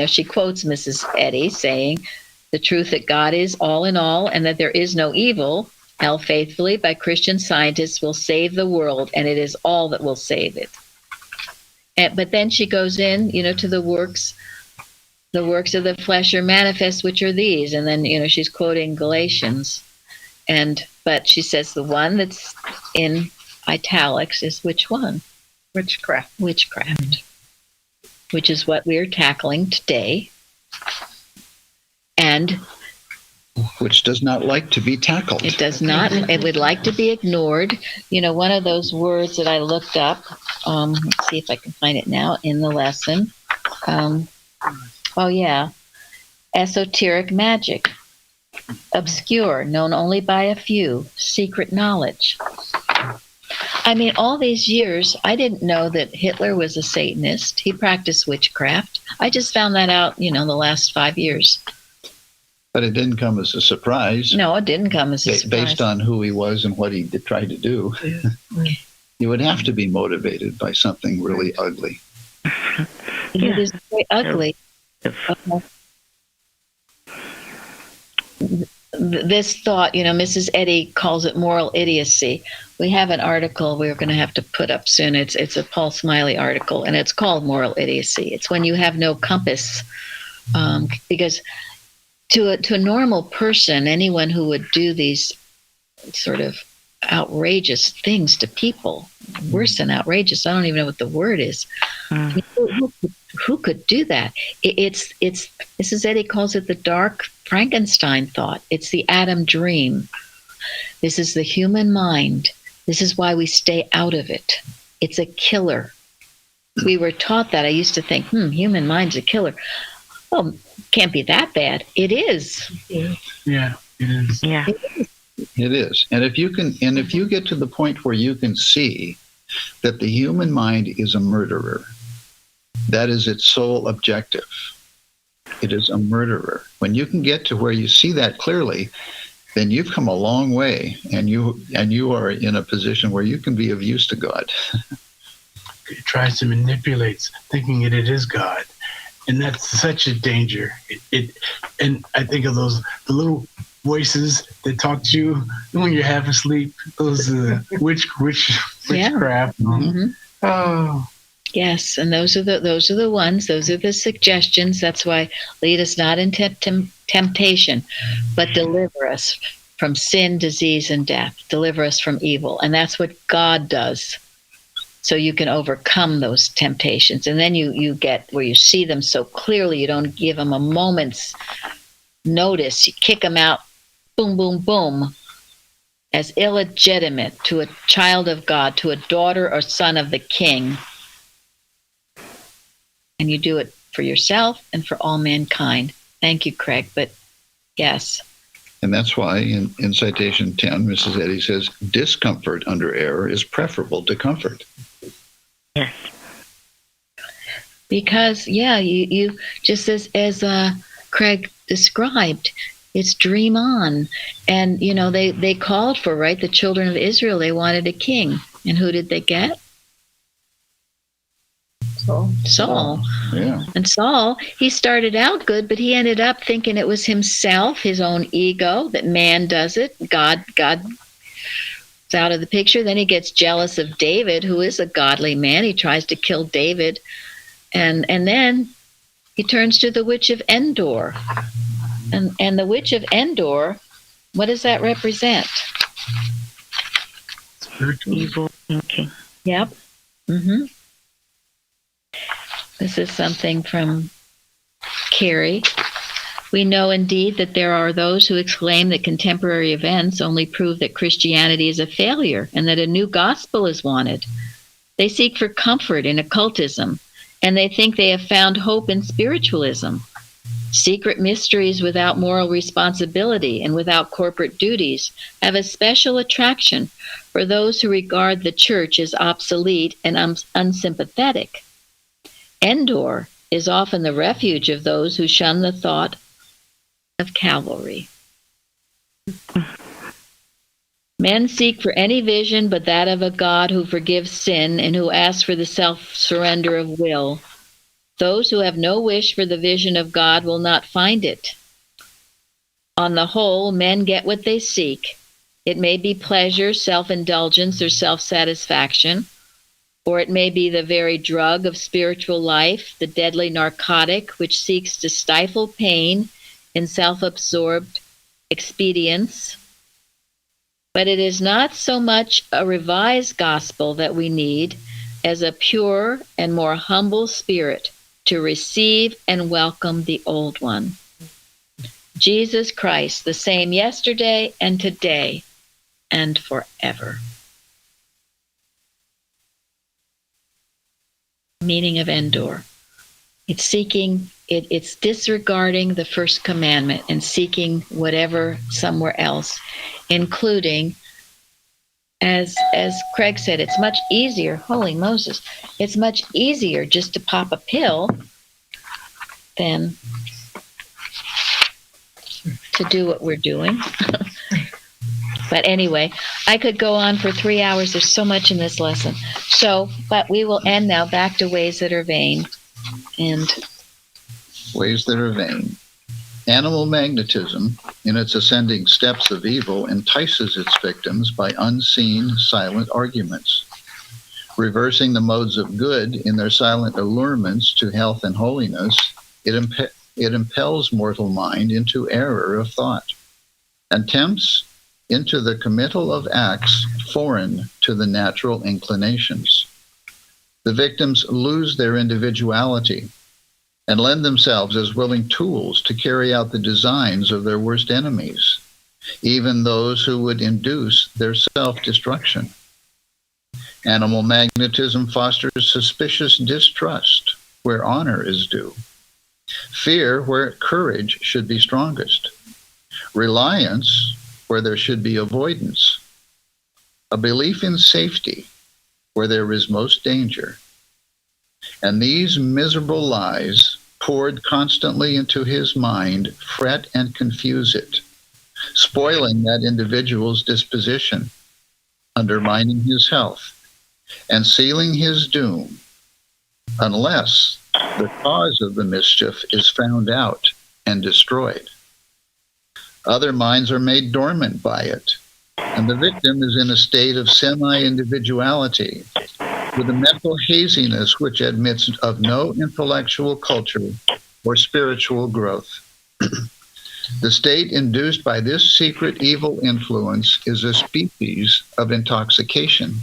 [SPEAKER 6] she quotes Mrs. Eddy saying, the truth that God is all in all and that there is no evil, held faithfully by Christian scientists, will save the world, and it is all that will save it. But then she goes in, to the works of the flesh are manifest, which are these. And then, she's quoting Galatians. But she says the one that's in italics is which one?
[SPEAKER 7] Witchcraft.
[SPEAKER 6] Witchcraft, which is what we're tackling today. And
[SPEAKER 9] which does not like to be tackled.
[SPEAKER 6] It does not. It would like to be ignored. One of those words that I looked up, let's see if I can find it now in the lesson. Esoteric magic. Obscure, known only by a few. Secret knowledge. I mean, all these years, I didn't know that Hitler was a Satanist. He practiced witchcraft. I just found that out, the last 5 years.
[SPEAKER 9] But it didn't come as a surprise.
[SPEAKER 6] No, it didn't come as a surprise.
[SPEAKER 9] Based on who he was and what he tried to do. You would have to be motivated by something really ugly.
[SPEAKER 6] It is very ugly. This thought, Mrs. Eddy calls it moral idiocy. We have an article we're going to have to put up soon. It's a Paul Smiley article, and it's called Moral Idiocy. It's when you have no compass, because to a normal person, anyone who would do these sort of outrageous things to people, worse than outrageous, I don't even know what the word is. Who could do that? It's Mrs. Eddy calls it the dark Frankenstein thought. It's the Adam dream. This is the human mind. This is why we stay out of it. It's a killer. We were taught that. I used to think, human mind's a killer. Well, can't be that bad. It is.
[SPEAKER 10] Yeah, it is.
[SPEAKER 2] Yeah.
[SPEAKER 9] It is. And if you get to the point where you can see that the human mind is a murderer, that is its sole objective. It is a murderer. When you can get to where you see that clearly, then you've come a long way, and you are in a position where you can be of use to God.
[SPEAKER 10] It tries to manipulate, thinking it is God. And that's such a danger. And I think of the little voices that talk to you when you're half asleep. Those witchcraft.
[SPEAKER 6] Mm-hmm.
[SPEAKER 10] Oh,
[SPEAKER 6] yes, and those are the ones. Those are the suggestions. That's why lead us not into temptation, but deliver us from sin, disease, and death. Deliver us from evil, and that's what God does. So you can overcome those temptations. And then you get where you see them so clearly, you don't give them a moment's notice. You kick them out, boom, boom, boom, as illegitimate to a child of God, to a daughter or son of the King. And you do it for yourself and for all mankind. Thank you, Craig. But yes.
[SPEAKER 9] And that's why in citation 10, Mrs. Eddy says, discomfort under error is preferable to comfort.
[SPEAKER 2] Yes.
[SPEAKER 6] Because, you just as Craig described, it's dream on. And, they called for, right, the children of Israel, they wanted a king. And who did they get? Saul.
[SPEAKER 9] Yeah.
[SPEAKER 6] And Saul, he started out good, but he ended up thinking it was himself, his own ego, that man does it. God's out of the picture. Then he gets jealous of David, who is a godly man. He tries to kill David. And then he turns to the witch of Endor. And the witch of Endor, what does that represent?
[SPEAKER 2] Evil thinking.
[SPEAKER 6] Yep. Mm-hmm. This is something from Carrie. We know indeed that there are those who exclaim that contemporary events only prove that Christianity is a failure and that a new gospel is wanted. They seek for comfort in occultism, and they think they have found hope in spiritualism. Secret mysteries without moral responsibility and without corporate duties have a special attraction for those who regard the church as obsolete and unsympathetic. Endor is often the refuge of those who shun the thought of Calvary. Men seek for any vision but that of a God who forgives sin and who asks for the self-surrender of will. Those who have no wish for the vision of God will not find it. On the whole, men get what they seek. It may be pleasure, self-indulgence, or self-satisfaction, or it may be the very drug of spiritual life, the deadly narcotic which seeks to stifle pain in self-absorbed expedience. But it is not so much a revised gospel that we need as a pure and more humble spirit to receive and welcome the old one. Jesus Christ, the same yesterday and today and forever. Meaning of Endor. It's seeking, it's disregarding the first commandment and seeking whatever somewhere else, including, as Craig said, it's much easier, holy Moses, it's much easier just to pop a pill than to do what we're doing. But anyway, I could go on for 3 hours. There's so much in this lesson. But we will end now back to ways that are vain. And
[SPEAKER 9] ways that are vain. Animal magnetism, in its ascending steps of evil, entices its victims by unseen, silent arguments. Reversing the modes of good in their silent allurements to health and holiness, it impels mortal mind into error of thought and tempts into the committal of acts foreign to the natural inclinations. The victims lose their individuality and lend themselves as willing tools to carry out the designs of their worst enemies, even those who would induce their self-destruction. Animal magnetism fosters suspicious distrust where honor is due, fear where courage should be strongest, reliance where there should be avoidance, a belief in safety where there is most danger. And these miserable lies, poured constantly into his mind, fret and confuse it, spoiling that individual's disposition, undermining his health, and sealing his doom, unless the cause of the mischief is found out and destroyed. Other minds are made dormant by it, and the victim is in a state of semi-individuality, with a mental haziness which admits of no intellectual culture or spiritual growth. The state induced by this secret evil influence is a species of intoxication,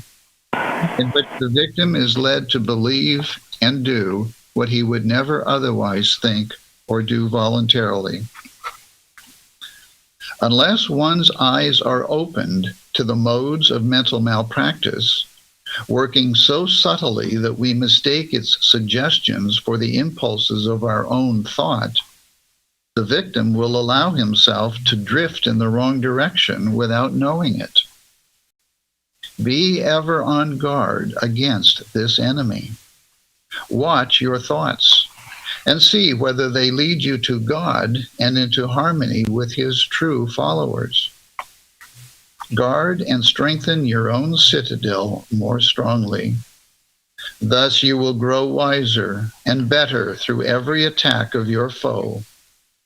[SPEAKER 9] in which the victim is led to believe and do what he would never otherwise think or do voluntarily. Unless one's eyes are opened to the modes of mental malpractice, working so subtly that we mistake its suggestions for the impulses of our own thought, the victim will allow himself to drift in the wrong direction without knowing it. Be ever on guard against this enemy. Watch your thoughts and see whether they lead you to God and into harmony with his true followers. Guard and strengthen your own citadel more strongly. Thus you will grow wiser and better through every attack of your foe,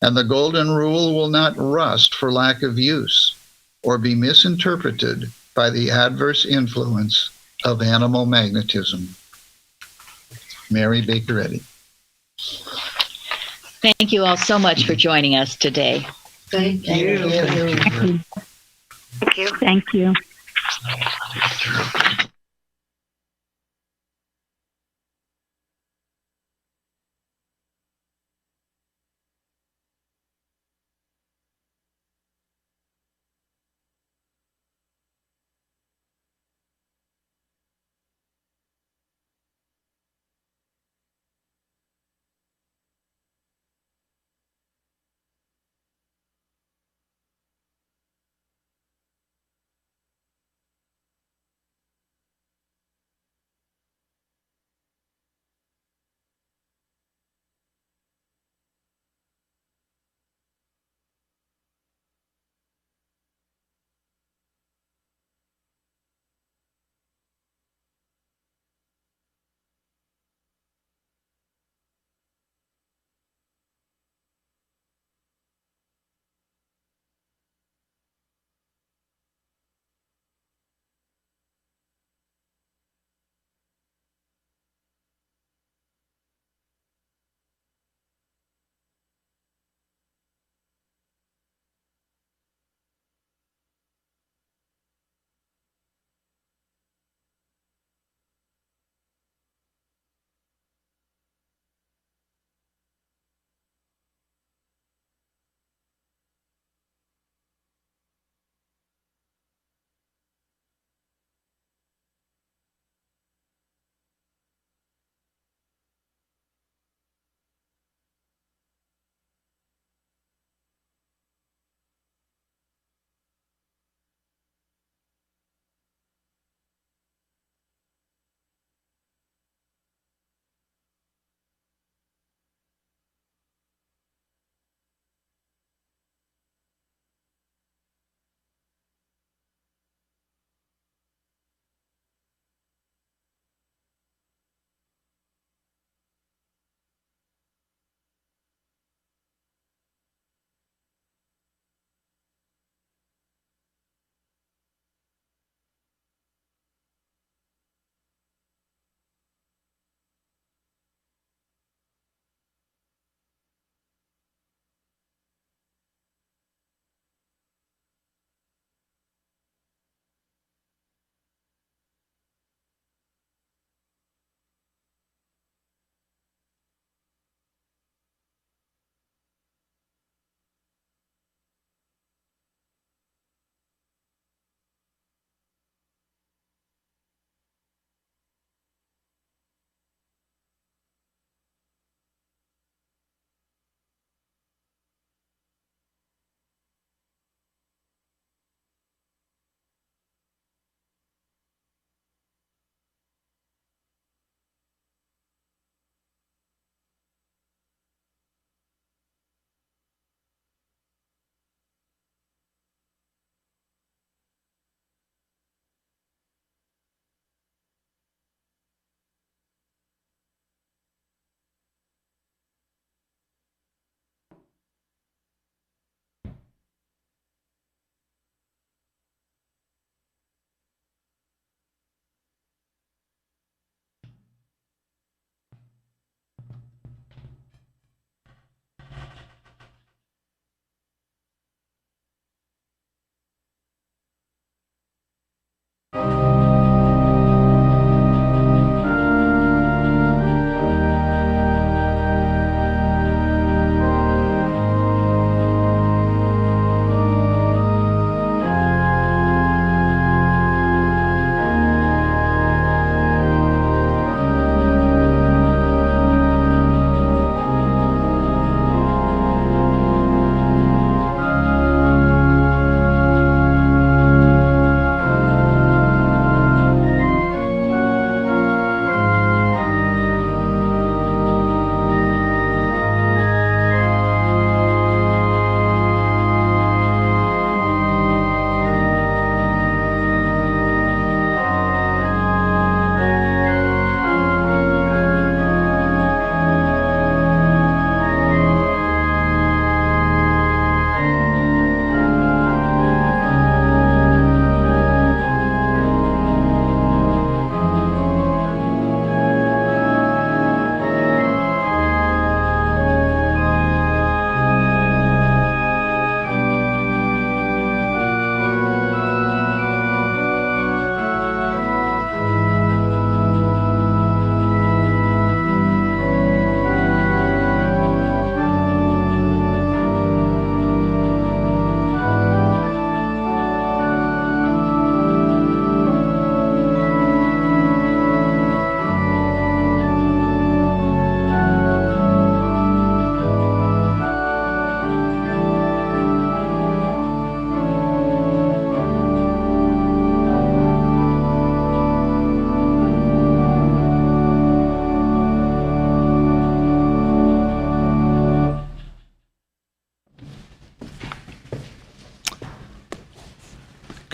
[SPEAKER 9] and the golden rule will not rust for lack of use or be misinterpreted by the adverse influence of animal magnetism. Mary Baker Eddy.
[SPEAKER 6] thank you all so much for joining us today.
[SPEAKER 4] Thank you.
[SPEAKER 2] Thank you.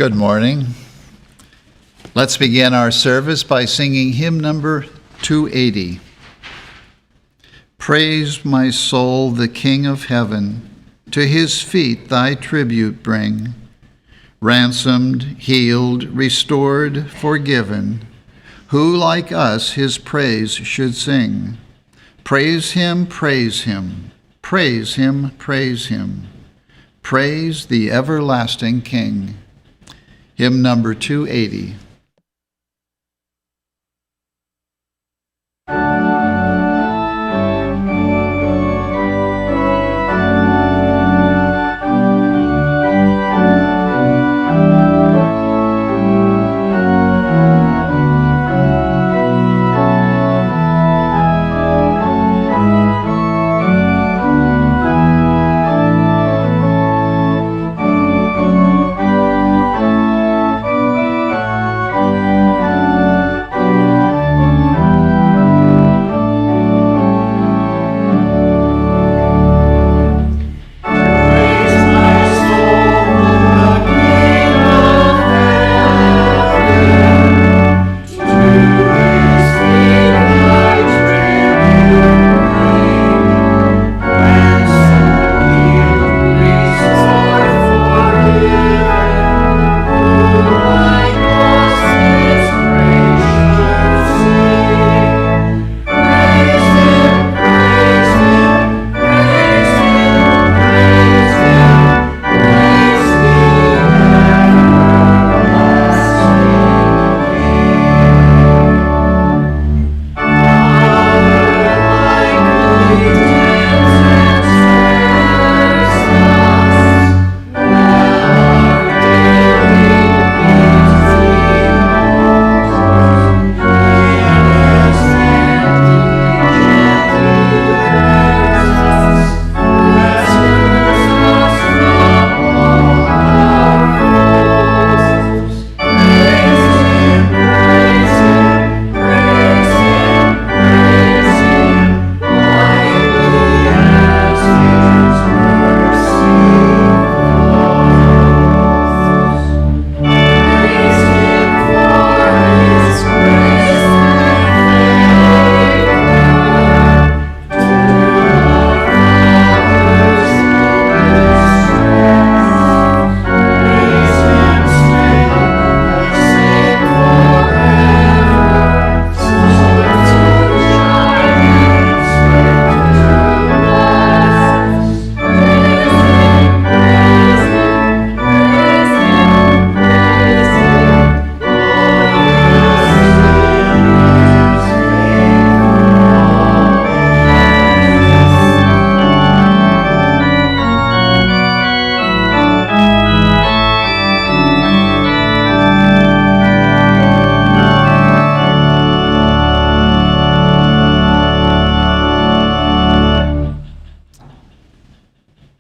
[SPEAKER 9] Good morning. Let's begin our service by singing hymn number 280. Praise, my soul, the King of heaven, to his feet thy tribute bring. Ransomed, healed, restored, forgiven, who like us his praise should sing? Praise him, praise him, praise him, praise him. Praise the everlasting King. Hymn number 280.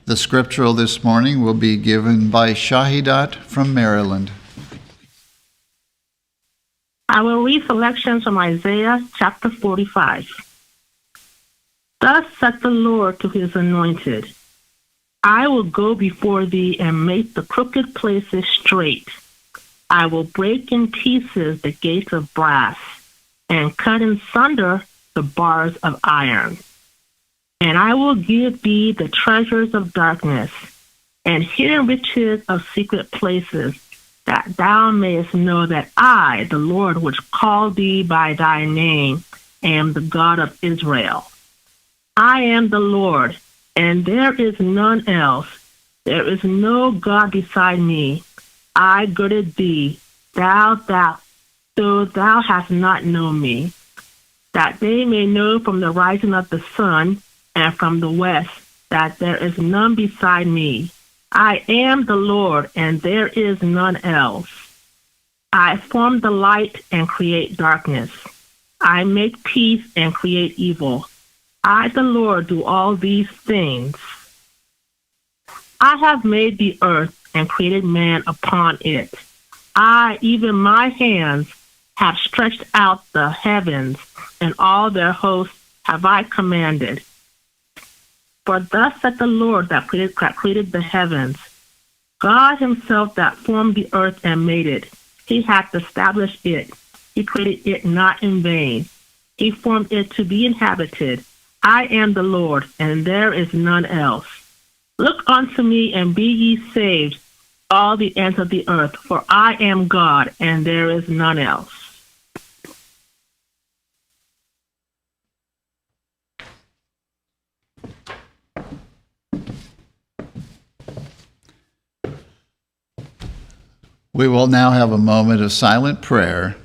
[SPEAKER 9] The scriptural this morning will be given by Shahidat from Maryland.
[SPEAKER 12] I will read selections from Isaiah chapter 45. Thus saith the Lord to his anointed, I will go before thee and make the crooked places straight. I will break in pieces the gates of brass and cut in sunder the bars of iron. And I will give thee the treasures of darkness and hidden riches of secret places, that thou mayest know that I, the Lord, which called thee by thy name, am the God of Israel. I am the Lord, and there is none else. There is no God beside me. I girded thee, though thou hast not known me, that they may know from the rising of the sun and from the west that there is none beside me. I am the Lord, and there is none else. I form the light and create darkness. I make peace and create evil. I, the Lord, do all these things. I have made the earth and created man upon it. I, even my hands, have stretched out the heavens, and all their hosts have I commanded. For thus saith the Lord that created the heavens, God himself that formed the earth and made it. He hath established it. He created it not in vain. He formed it to be inhabited. I am the Lord, and there is none else. Look unto me, and be ye saved, all the ends of the earth, for I am God, and there is none else.
[SPEAKER 9] We will now have a moment of silent prayer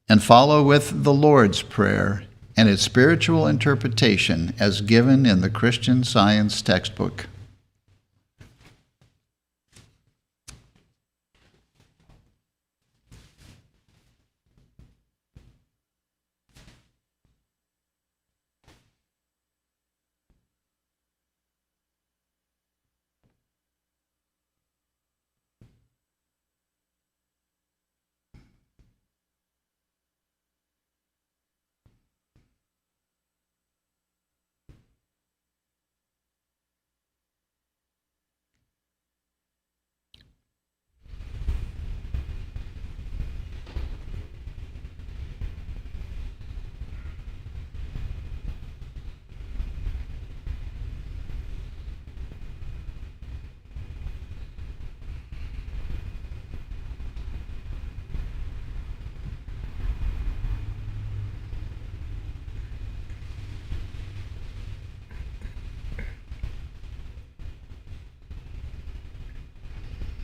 [SPEAKER 9] and follow with the Lord's Prayer and its spiritual interpretation as given in the Christian Science textbook.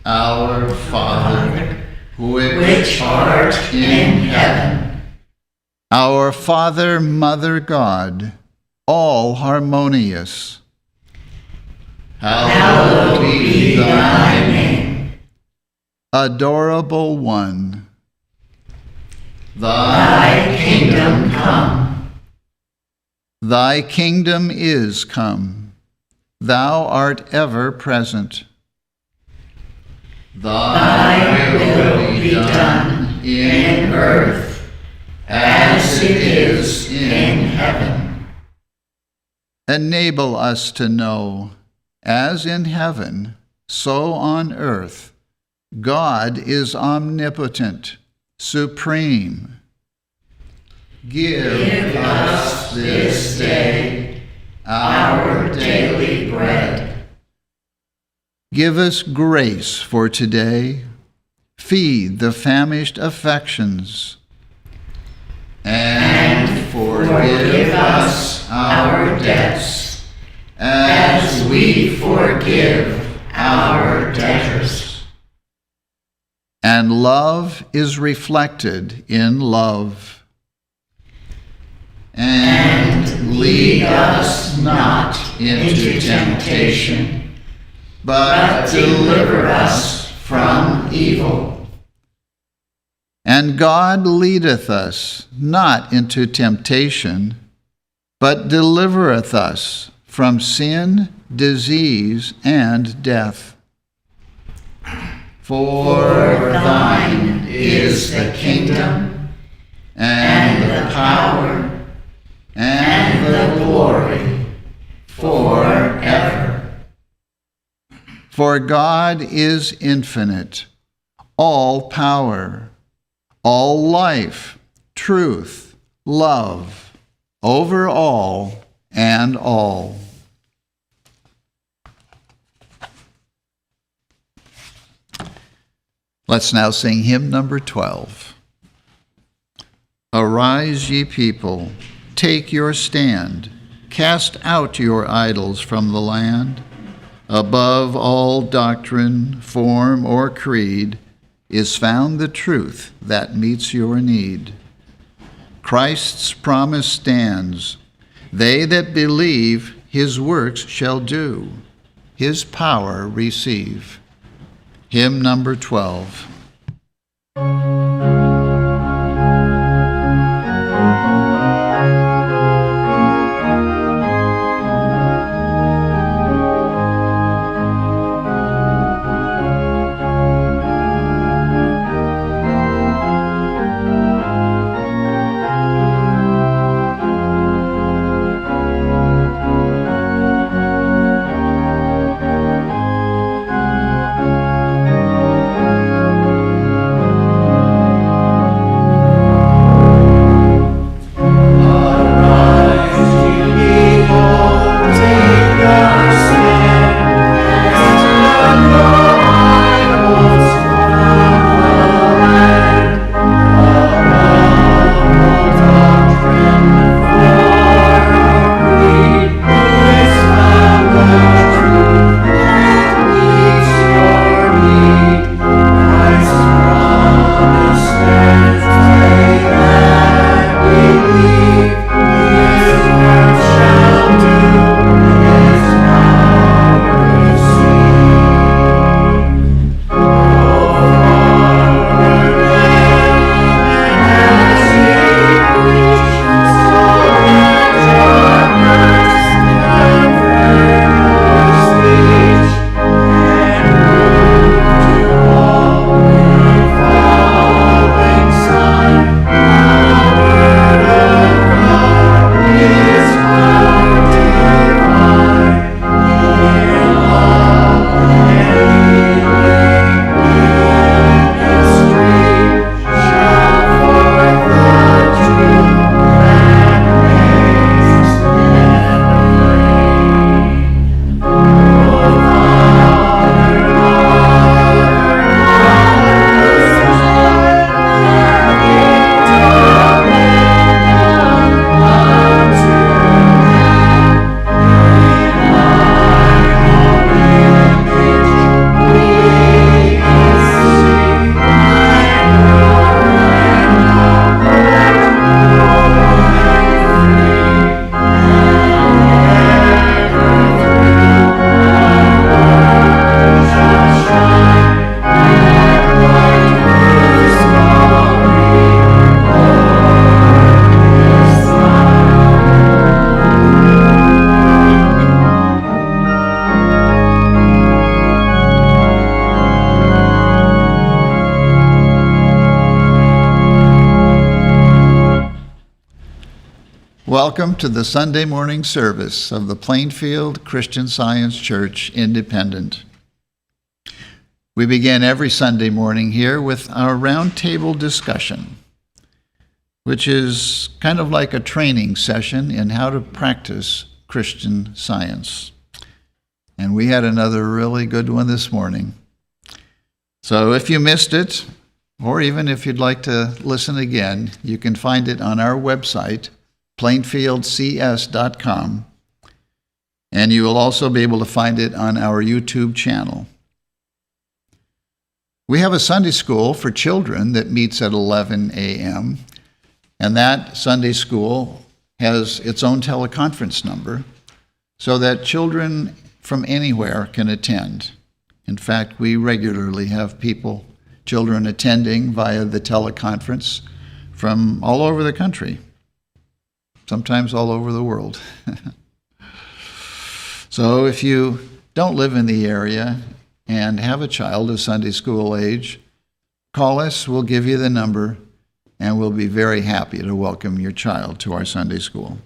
[SPEAKER 9] Our Father, which art in heaven. Our Father, Mother God, all harmonious. Hallowed be thy name. Adorable One. Thy kingdom come. Thy kingdom is come. Thou art ever present. Thy will be done in earth as it is in heaven. Enable us to know, as in heaven, so on earth, God is omnipotent, supreme. Give us this day our daily bread. Give us grace for today. Feed the famished affections. And forgive us our debts, as we forgive our debtors. And love is reflected in love. And lead us not into temptation, but deliver us from evil. And God leadeth us not into temptation, but delivereth us from sin, disease, and death. For thine is the kingdom, and the power, and the glory, forever. For God is infinite, all power, all life, truth, love, over all and all. Let's now sing hymn number 12. Arise, ye people, take your stand, cast out your idols from the land. Above all doctrine, form, or creed is found the truth that meets your need. Christ's promise stands. They that believe his works shall do, his power receive. Hymn number 12. Welcome to the Sunday morning service of the Plainfield Christian Science Church Independent. We begin every Sunday morning here with our roundtable discussion, which is kind of like a training session in how to practice Christian Science. And we had another really good one this morning. So if you missed it, or even if you'd like to listen again, you can find it on our website, plainfieldcs.com, and you will also be able to find it on our YouTube channel. We have a Sunday school for children that meets at 11 a.m., and that Sunday school has its own teleconference number so that children from anywhere can attend. In fact, we regularly have children attending via the teleconference from all over the country, sometimes all over the world. So if you don't live in the area and have a child of Sunday school age, call us, we'll give you the number, and we'll be very happy to welcome your child to our Sunday school.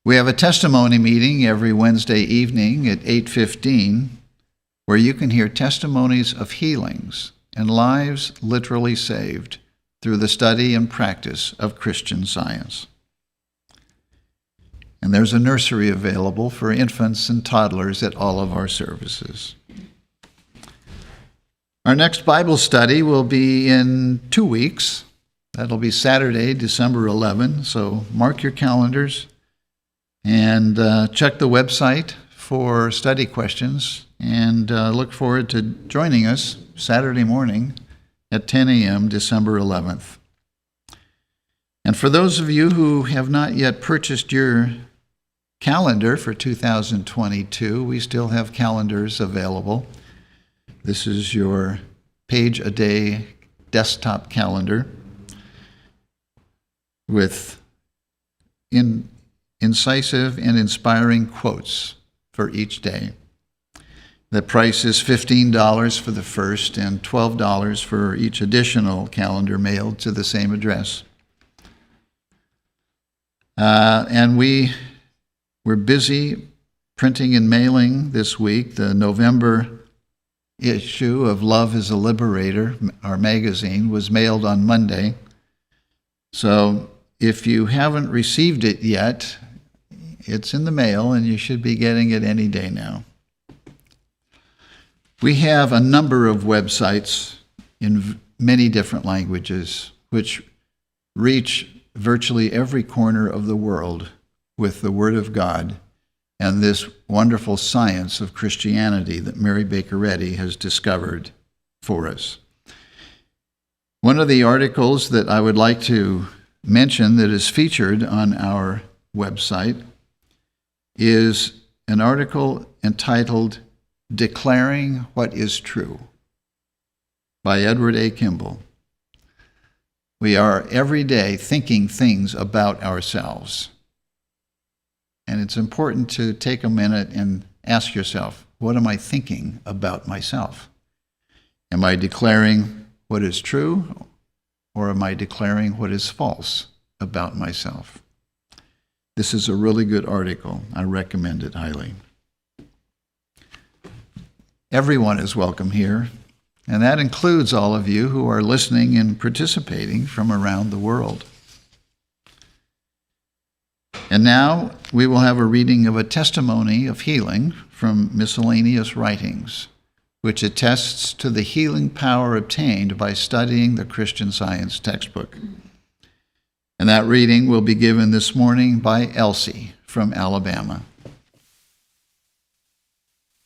[SPEAKER 9] We have a testimony meeting every Wednesday evening at 8:15, where you can hear testimonies of healings and lives literally saved through the study and practice of Christian Science. And there's a nursery available for infants and toddlers at all of our services. Our next Bible study will be in 2 weeks. That'll be Saturday, December 11. So mark your calendars and check the website for study questions, and look forward to joining us Saturday morning at 10 a.m., December 11th. And for those of you who have not yet purchased your calendar for 2022, we still have calendars available. This is your page-a-day desktop calendar with incisive and inspiring quotes for each day. The price is $15 for the first and $12 for each additional calendar mailed to the same address. And we're busy printing and mailing this week. The November issue of Love is a Liberator, our magazine, was mailed on Monday. So if you haven't received it yet, it's in the mail and you should be getting it any day now. We have a number of websites in many different languages which reach virtually every corner of the world with the Word of God and this wonderful science of Christianity that Mary Baker Eddy has discovered for us. One of the articles that I would like to mention that is featured on our website is an article entitled Declaring What is True by Edward A. Kimball. We are every day thinking things about ourselves. And it's important to take a minute and ask yourself, what am I thinking about myself? Am I declaring what is true, or am I declaring what is false about myself? This is a really good article. I recommend it highly. Everyone is welcome here, and that includes all of you who are listening and participating from around the world. And now we will have a reading of a testimony of healing from Miscellaneous Writings, which attests to the healing power obtained by studying the Christian Science textbook. And that reading will be given this morning by Elsie from Alabama.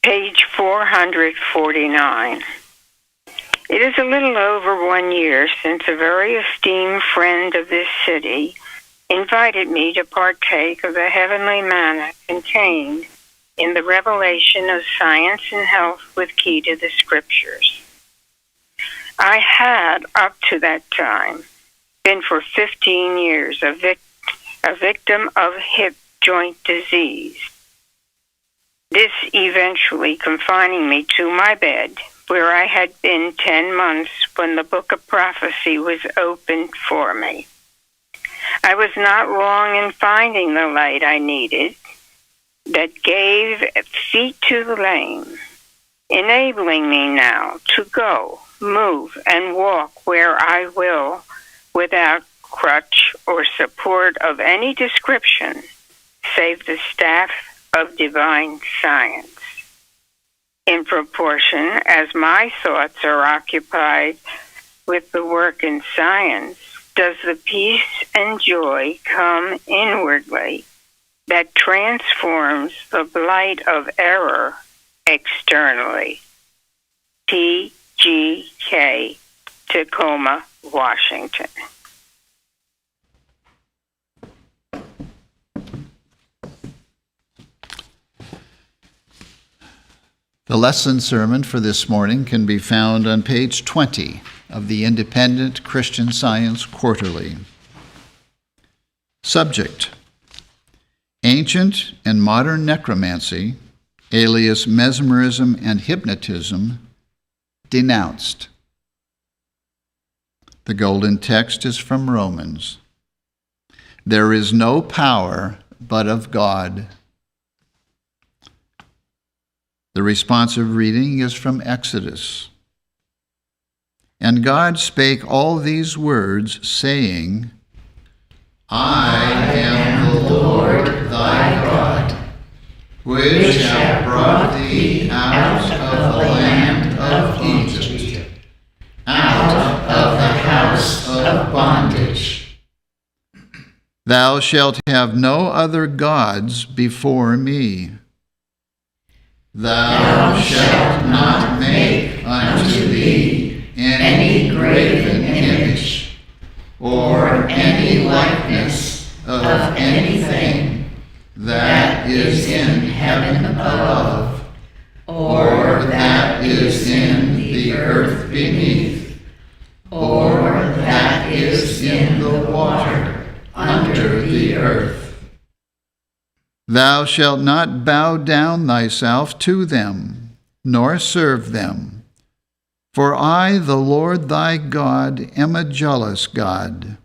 [SPEAKER 13] Page 449. It is a little over 1 year since a very esteemed friend of this city invited me to partake of the heavenly manna contained in the revelation of science and health with key to the scriptures. I had, up to that time, been for 15 years a victim of hip joint disease. This eventually confining me to my bed, where I had been 10 months when the book of prophecy was opened for me. I was not wrong in finding the light I needed that gave feet to the lame, enabling me now to go, move, and walk where I will without crutch or support of any description save the staff of divine science. In proportion as my thoughts are occupied with the work in science, does the peace and joy come inwardly that transforms the blight of error externally. T.G.K., Tacoma, Washington.
[SPEAKER 9] The lesson sermon for this morning can be found on page 20 of the Independent Christian Science Quarterly. Subject: Ancient and modern necromancy, alias mesmerism and hypnotism, denounced. The golden text is from Romans. There is no power but of God. The responsive reading is from Exodus. And God spake all these words, saying, I am the Lord thy God, which have brought thee out of the land of Egypt, out of the house of bondage. Thou shalt have no other gods before me. Thou shalt not make unto thee any graven image, or any likeness of anything that is in heaven above, or that is in the earth beneath, or that is in the water under the earth. Thou shalt not bow down thyself to them, nor serve them. For I, the Lord thy God, am a jealous God,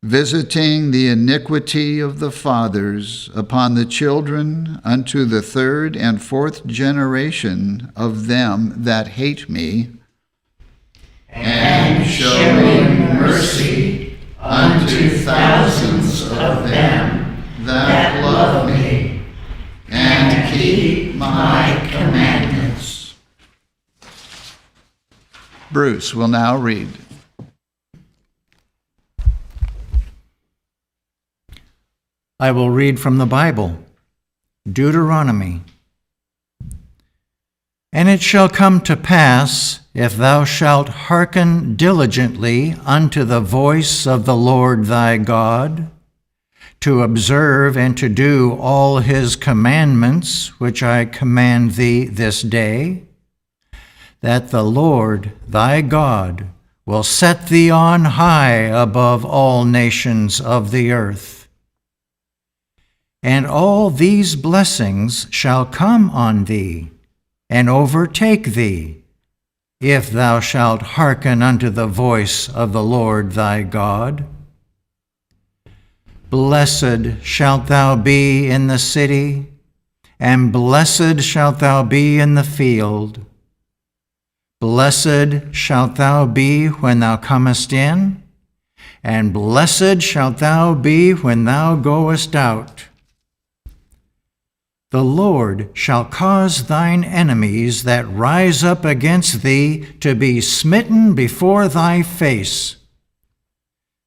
[SPEAKER 9] visiting the iniquity of the fathers upon the children unto the third and fourth generation of them that hate me, and showing mercy unto thousands of them that love me, and keep my commandments. Bruce will now read.
[SPEAKER 14] I will read from the Bible, Deuteronomy. And it shall come to pass, if thou shalt hearken diligently unto the voice of the Lord thy God, to observe and to do all his commandments, which I command thee this day, that the Lord thy God will set thee on high above all nations of the earth. And all these blessings shall come on thee, and overtake thee, if thou shalt hearken unto the voice of the Lord thy God. Blessed shalt thou be in the city, and blessed shalt thou be in the field. Blessed shalt thou be when thou comest in, and blessed shalt thou be when thou goest out. The Lord shall cause thine enemies that rise up against thee to be smitten before thy face.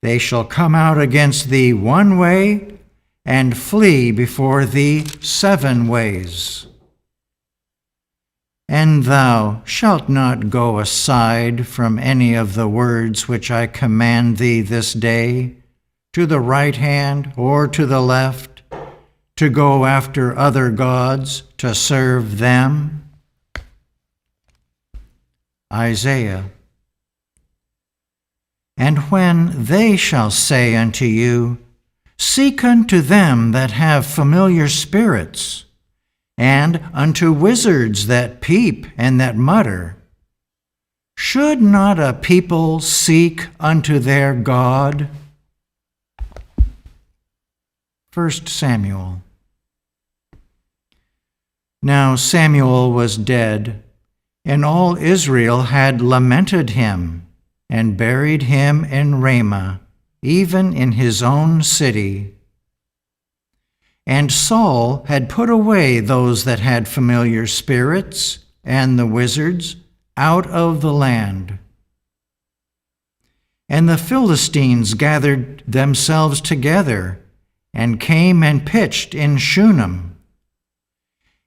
[SPEAKER 14] They shall come out against thee one way, and flee before thee 7 ways. And thou shalt not go aside from any of the words which I command thee this day, to the right hand or to the left, to go after other gods, to serve them. Isaiah. And when they shall say unto you, Seek unto them that have familiar spirits, and unto wizards that peep and that mutter, should not a people seek unto their God? 1 Samuel. Now Samuel was dead, and all Israel had lamented him, and buried him in Ramah, even in his own city. And Saul had put away those that had familiar spirits and the wizards out of the land. And the Philistines gathered themselves together, and came and pitched in Shunem.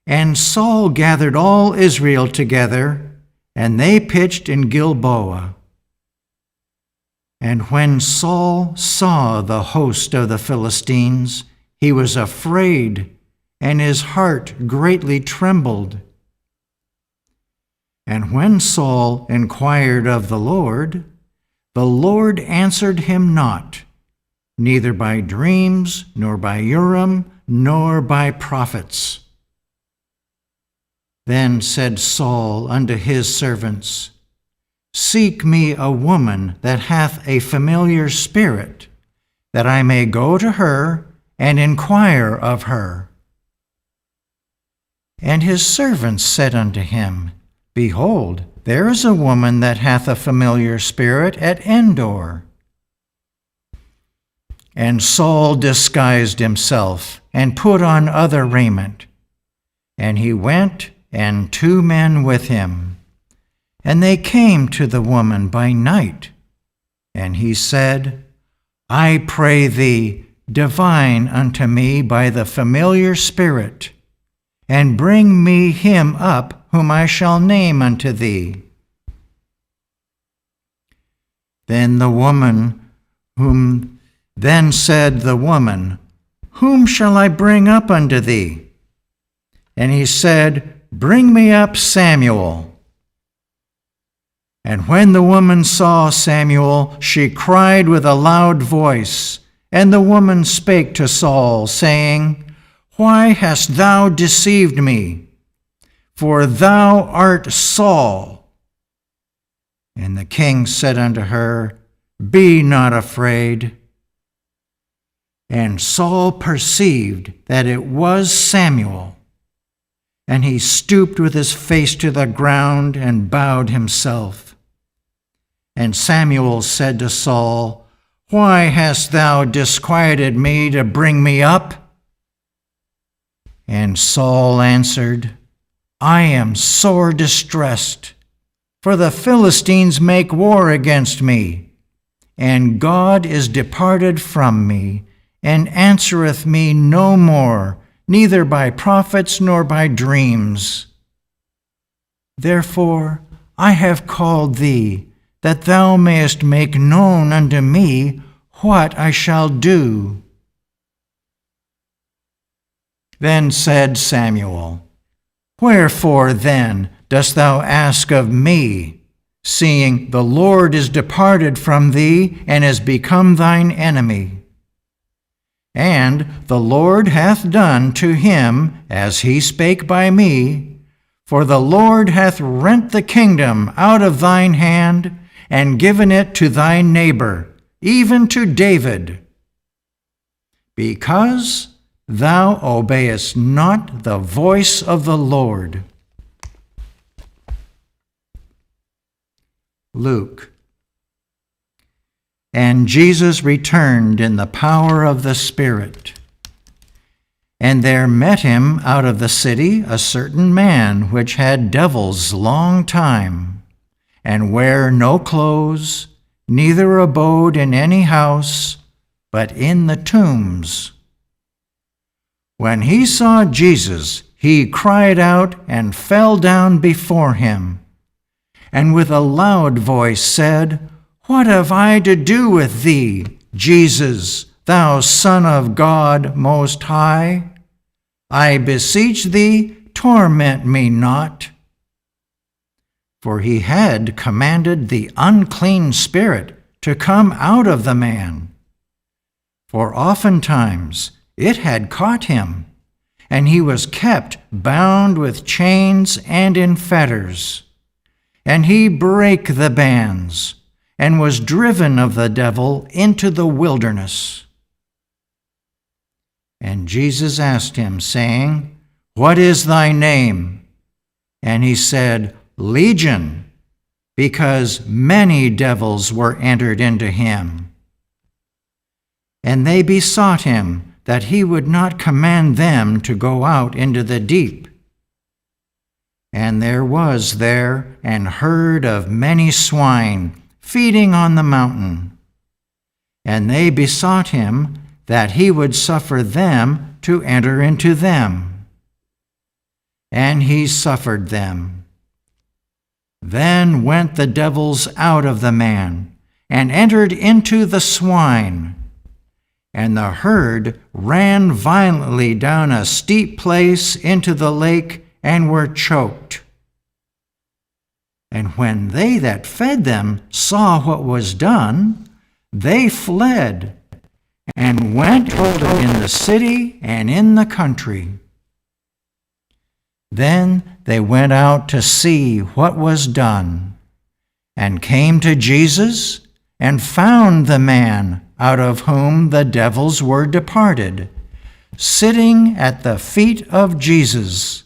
[SPEAKER 14] And Saul gathered all Israel together, and they pitched in Gilboa. And when Saul saw the host of the Philistines, he was afraid, and his heart greatly trembled. And when Saul inquired of the Lord answered him not, neither by dreams, nor by Urim, nor by prophets. Then said Saul unto his servants, Seek me a woman that hath a familiar spirit, that I may go to her and inquire of her. And his servants said unto him, Behold, there is a woman that hath a familiar spirit at Endor. And Saul disguised himself, and put on other raiment. And he went, and 2 men with him. And they came to the woman by night. And he said, I pray thee, divine unto me by the familiar spirit, and bring me him up whom I shall name unto thee. Then said the woman, Whom shall I bring up unto thee? And he said, Bring me up Samuel. And when the woman saw Samuel, she cried with a loud voice. And the woman spake to Saul, saying, Why hast thou deceived me? For thou art Saul. And the king said unto her, Be not afraid. And Saul perceived that it was Samuel. And he stooped with his face to the ground and bowed himself. And Samuel said to Saul, Why hast thou disquieted me to bring me up? And Saul answered, I am sore distressed, for the Philistines make war against me, and God is departed from me, and answereth me no more, neither by prophets nor by dreams. Therefore I have called thee, that thou mayest make known unto me what I shall do. Then said Samuel, Wherefore then dost thou ask of me, seeing the Lord is departed from thee, and is become thine enemy? And the Lord hath done to him as he spake by me, for the Lord hath rent the kingdom out of thine hand, and given it to thy neighbor, even to David, because thou obeyest not the voice of the Lord. Luke. And Jesus returned in the power of the Spirit. And there met him out of the city a certain man which had devils long time, and wear no clothes, neither abode in any house, but in the tombs. When he saw Jesus, he cried out and fell down before him, and with a loud voice said, What have I to do with thee, Jesus, thou Son of God Most High? I beseech thee, torment me not. For he had commanded the unclean spirit to come out of the man. For oftentimes it had caught him, and he was kept bound with chains and in fetters. And he brake the bands, and was driven of the devil into the wilderness. And Jesus asked him, saying, What is thy name? And he said, Legion, because many devils were entered into him. And they besought him that he would not command them to go out into the deep. And there was there an herd of many swine feeding on the mountain. And they besought him that he would suffer them to enter into them. And he suffered them. Then went the devils out of the man, and entered into the swine. And the herd ran violently down a steep place into the lake, and were choked. And when they that fed them saw what was done, they fled, and went told it in the city and in the country. Then they went out to see what was done, and came to Jesus, and found the man out of whom the devils were departed, sitting at the feet of Jesus,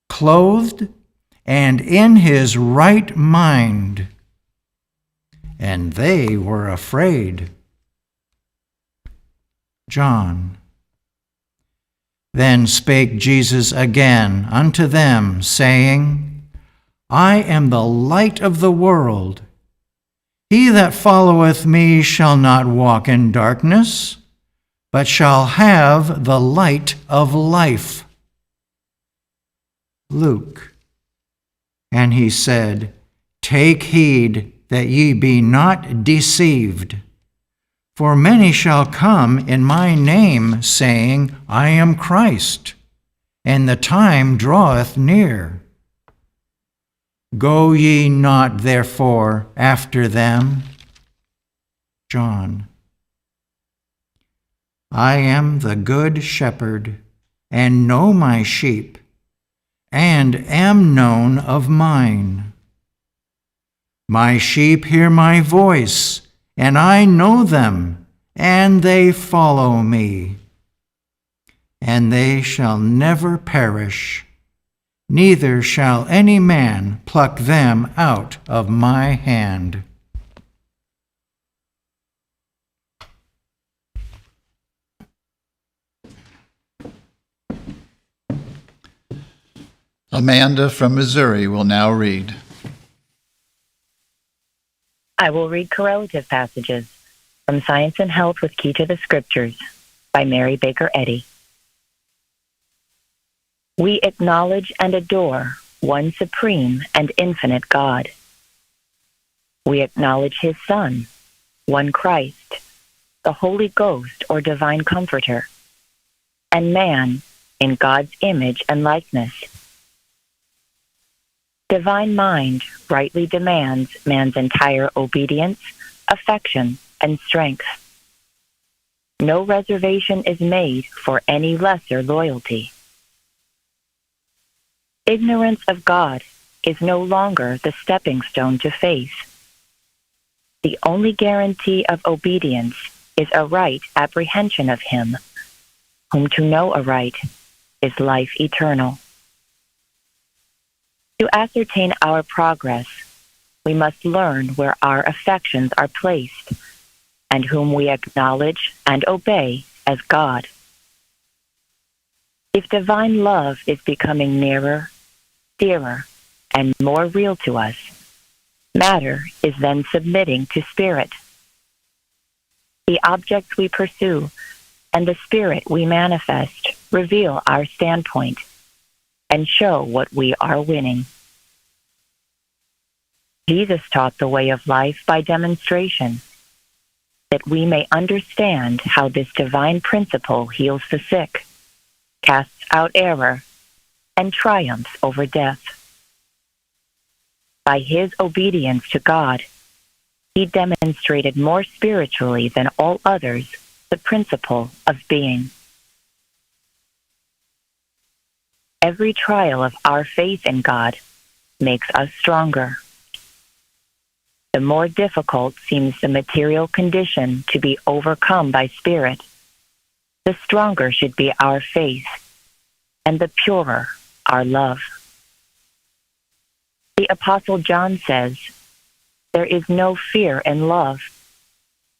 [SPEAKER 14] clothed and in his right mind. And they were afraid. John. Then spake Jesus again unto them, saying, I am the light of the world. He that followeth me shall not walk in darkness, but shall have the light of life. Luke. And he said, Take heed that ye be not deceived. For many shall come in my name, saying, I am Christ, and the time draweth near. Go ye not therefore after them. John. I am the good shepherd, and know my sheep, and am known of mine. My sheep hear my voice, and I know them, and they follow me. And they shall never perish, neither shall any man pluck them out of my hand.
[SPEAKER 9] Amanda from Missouri will now read.
[SPEAKER 15] I will read correlative passages from Science and Health with Key to the Scriptures by Mary Baker Eddy. We acknowledge and adore one supreme and infinite God. We acknowledge his Son, one Christ, the Holy Ghost or Divine Comforter, and man in God's image and likeness. Divine mind rightly demands man's entire obedience, affection, and strength. No reservation is made for any lesser loyalty. Ignorance of God is no longer the stepping stone to faith. The only guarantee of obedience is a right apprehension of him, whom to know aright is life eternal. To ascertain our progress, we must learn where our affections are placed and whom we acknowledge and obey as God. If divine love is becoming nearer, dearer, and more real to us, matter is then submitting to spirit. The objects we pursue and the spirit we manifest reveal our standpoint and show what we are winning. Jesus taught the way of life by demonstration, that we may understand how this divine principle heals the sick, casts out error, and triumphs over death. By his obedience to God, he demonstrated more spiritually than all others the principle of being. Every trial of our faith in God makes us stronger. The more difficult seems the material condition to be overcome by spirit, the stronger should be our faith, and the purer our love. The Apostle John says, "There is no fear in love,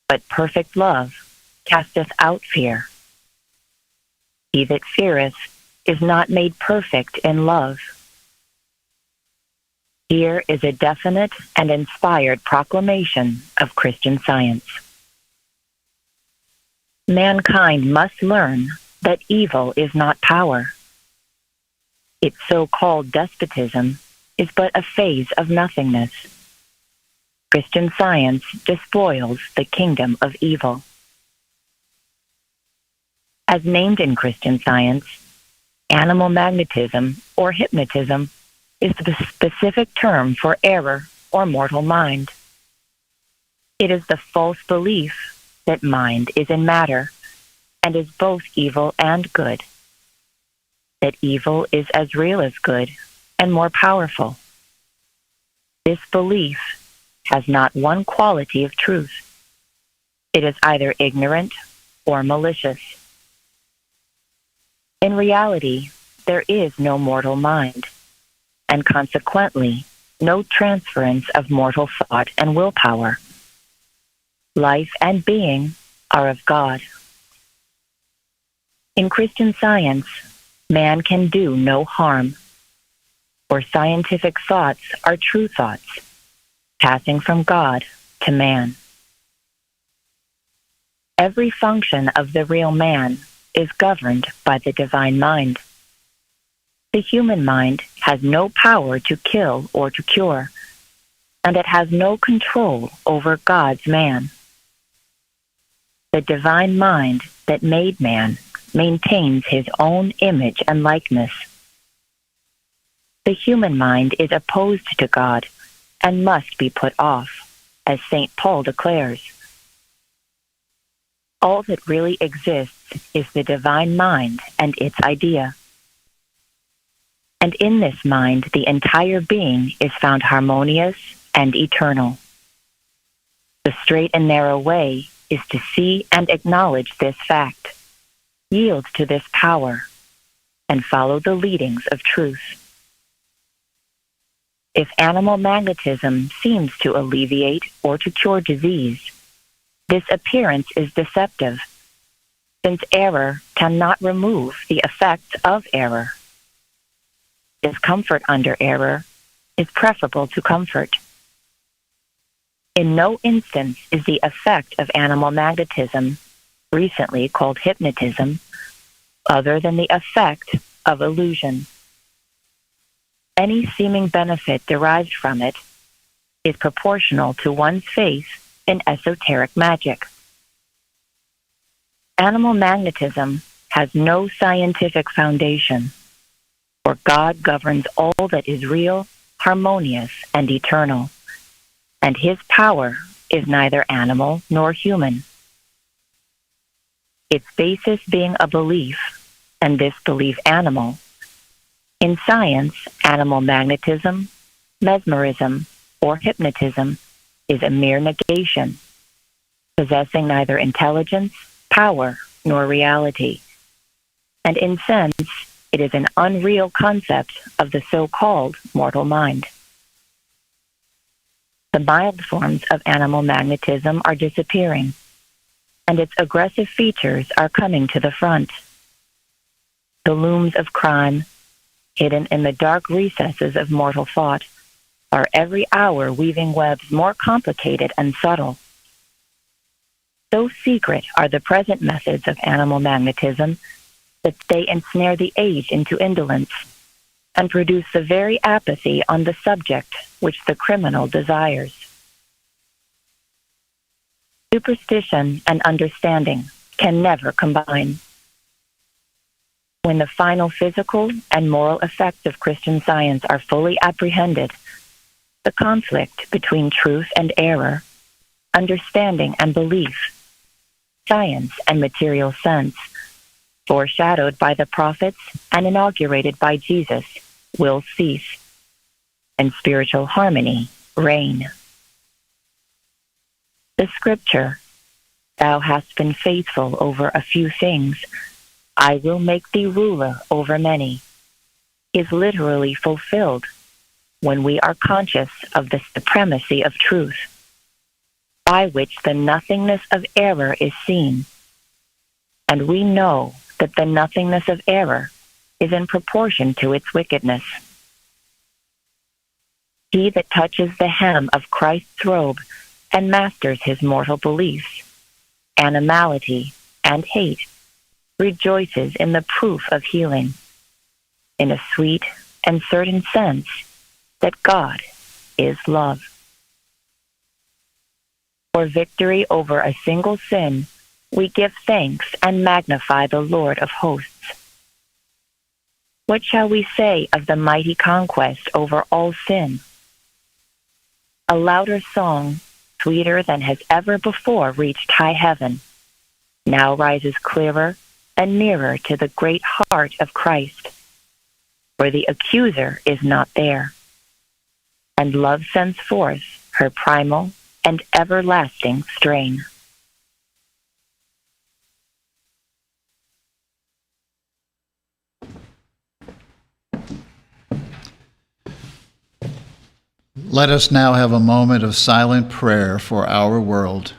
[SPEAKER 15] but perfect love casteth out fear. He that feareth is not made perfect in love." Here is a definite and inspired proclamation of Christian Science. Mankind must learn that evil is not power. Its so-called despotism is but a phase of nothingness. Christian Science despoils the kingdom of evil. As named in Christian Science, animal magnetism or hypnotism is the specific term for error or mortal mind. It is the false belief that mind is in matter and is both evil and good, that evil is as real as good and more powerful. This belief has not one quality of truth. It is either ignorant or malicious. In reality, there is no mortal mind, and consequently, no transference of mortal thought and willpower. Life and being are of God. In Christian Science, man can do no harm, for scientific thoughts are true thoughts, passing from God to man. Every function of the real man is governed by the divine mind. The human mind has no power to kill or to cure, and it has no control over God's man. The divine mind that made man maintains his own image and likeness. The human mind is opposed to God and must be put off, as St. Paul declares. All that really exists is the divine mind and its idea. And in this mind, the entire being is found harmonious and eternal. The straight and narrow way is to see and acknowledge this fact, yield to this power, and follow the leadings of truth. If animal magnetism seems to alleviate or to cure disease, this appearance is deceptive, since error cannot remove the effects of error. Discomfort under error is preferable to comfort. In no instance is the effect of animal magnetism, recently called hypnotism, other than the effect of illusion. Any seeming benefit derived from it is proportional to one's faith in esoteric magic. Animal magnetism has no scientific foundation, for God governs all that is real, harmonious, and eternal, and his power is neither animal nor human. Its basis being a belief, and this belief animal. In science, animal magnetism, mesmerism, or hypnotism is a mere negation, possessing neither intelligence, power, nor reality. And in sense, it is an unreal concept of the so-called mortal mind. The mild forms of animal magnetism are disappearing, and its aggressive features are coming to the front. The looms of crime, hidden in the dark recesses of mortal thought, are every hour weaving webs more complicated and subtle. So secret are the present methods of animal magnetism that they ensnare the age into indolence and produce the very apathy on the subject which the criminal desires. Superstition and understanding can never combine. When the final physical and moral effects of Christian Science are fully apprehended, the conflict between truth and error, understanding and belief, science and material sense, foreshadowed by the prophets and inaugurated by Jesus, will cease, and spiritual harmony reign. The scripture, thou hast been faithful over a few things, I will make thee ruler over many, is literally fulfilled when we are conscious of the supremacy of truth, by which the nothingness of error is seen. And we know that the nothingness of error is in proportion to its wickedness. He that touches the hem of Christ's robe and masters his mortal beliefs, animality, and hate, rejoices in the proof of healing, in a sweet and certain sense that God is love. For victory over a single sin, we give thanks and magnify the Lord of hosts. What shall we say of the mighty conquest over all sin? A louder song, sweeter than has ever before reached high heaven, now rises clearer and nearer to the great heart of Christ, where the accuser is not there, and love sends forth her primal and everlasting strain.
[SPEAKER 14] Let us now have a moment of silent prayer for our world.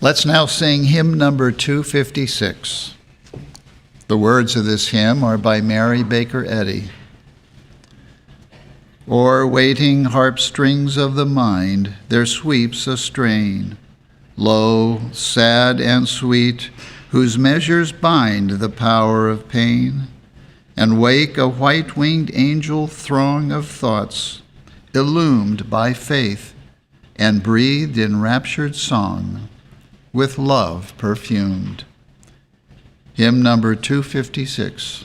[SPEAKER 14] Let's now sing hymn number 256. The words of this hymn are by Mary Baker Eddy. O'er waiting harp strings of the mind there sweeps a strain, low, sad, and sweet, whose measures bind the power of pain, and wake a white-winged angel throng of thoughts, illumed by faith, and breathed in raptured song, with love perfumed. Hymn number 256.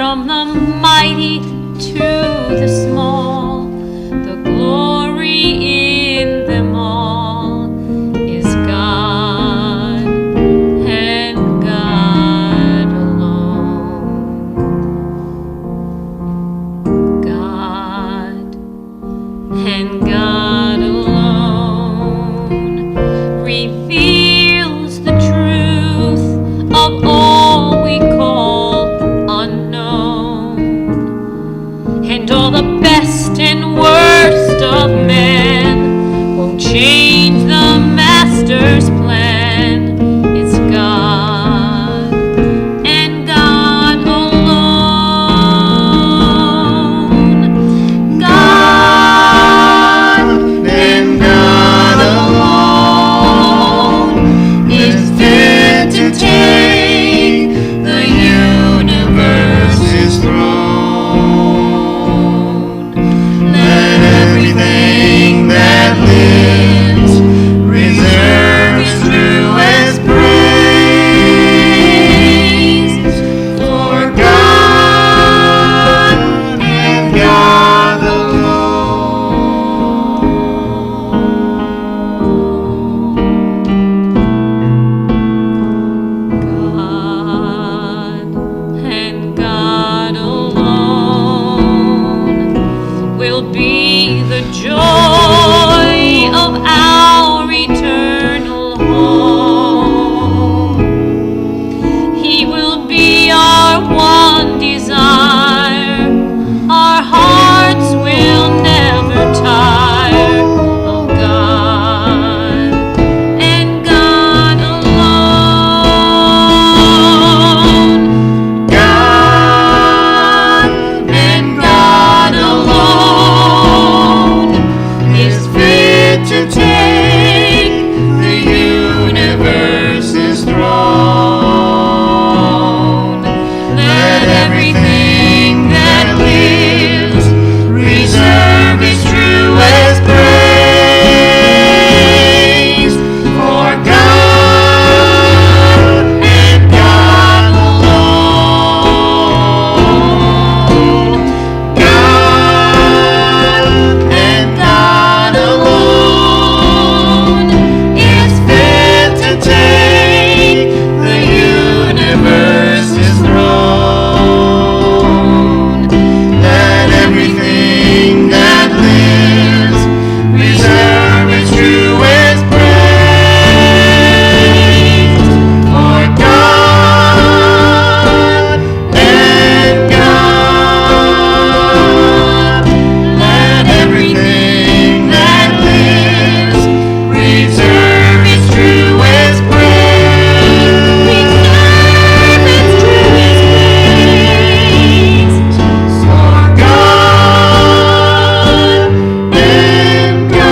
[SPEAKER 16] From the mighty to the small, the glory in them all is God and God alone. God and God alone reveals the truth of all we call unknown, and all the best and worst of men won't change the Master's plan. It's God and God alone. God and God alone is fit to take the universe's throne. Let everything that lives reserve its truest praise for God and God alone. God and God alone will be the joy of our eternal home. He will be our one desire. Our hearts will never tire of God and God alone. God and God alone is fit to take the universe's throne. Let everything that lives reserve its truest praise for God and God alone. God and God alone is fit to take the universe's throne. Let everything that lives reserve its truest praise for God and God. Let everything that lives reserve its truest praise. Reserve its truest praise for God and God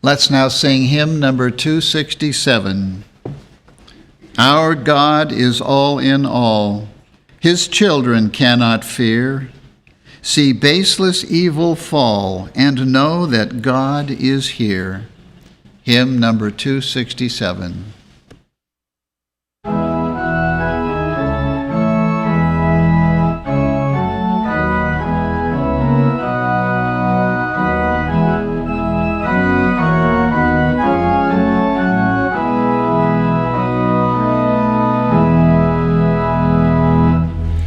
[SPEAKER 14] Let's now sing hymn number 267. Our God is all in all. His children cannot fear. See baseless evil fall, and know that God is here. Hymn number 267.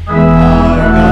[SPEAKER 17] Our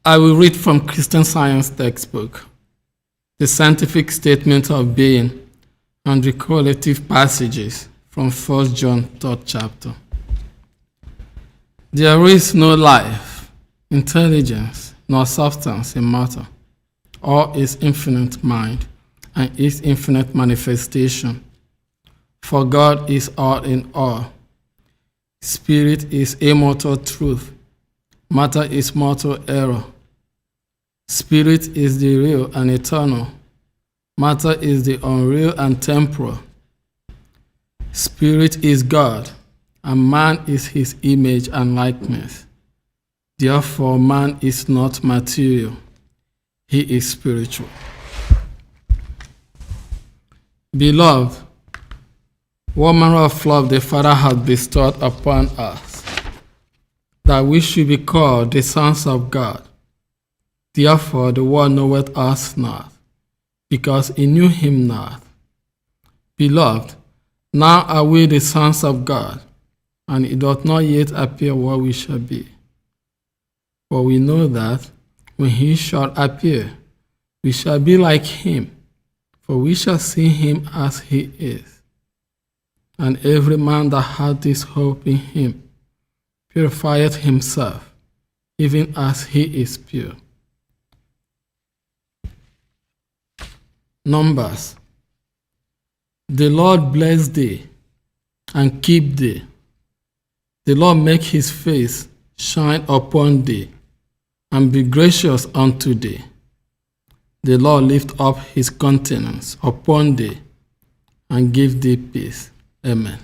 [SPEAKER 17] I will read from Christian Science textbook, the scientific statement of being, and the correlative passages from 1 John 3rd chapter. There is no life, intelligence, nor substance in matter, or its infinite mind, and its infinite manifestation. For God is all in all. Spirit is immortal truth. Matter is mortal error. Spirit is the real and eternal. Matter is the unreal and temporal. Spirit is God, and man is his image and likeness. Therefore, man is not material. He is spiritual. Beloved, what manner of love the Father hath bestowed upon us, that we should be called the sons of God. Therefore the world knoweth us not, because he knew him not. Beloved, now are we the sons of God, and it doth not yet appear what we shall be. For we know that when he shall appear, we shall be like him, for we shall see him as he is. And every man that hath this hope in him purifieth himself, even as he is pure. Numbers. The Lord bless thee and keep thee. The Lord make his face shine upon thee and be gracious unto thee. The Lord lift up his countenance upon thee and give thee peace. Amen.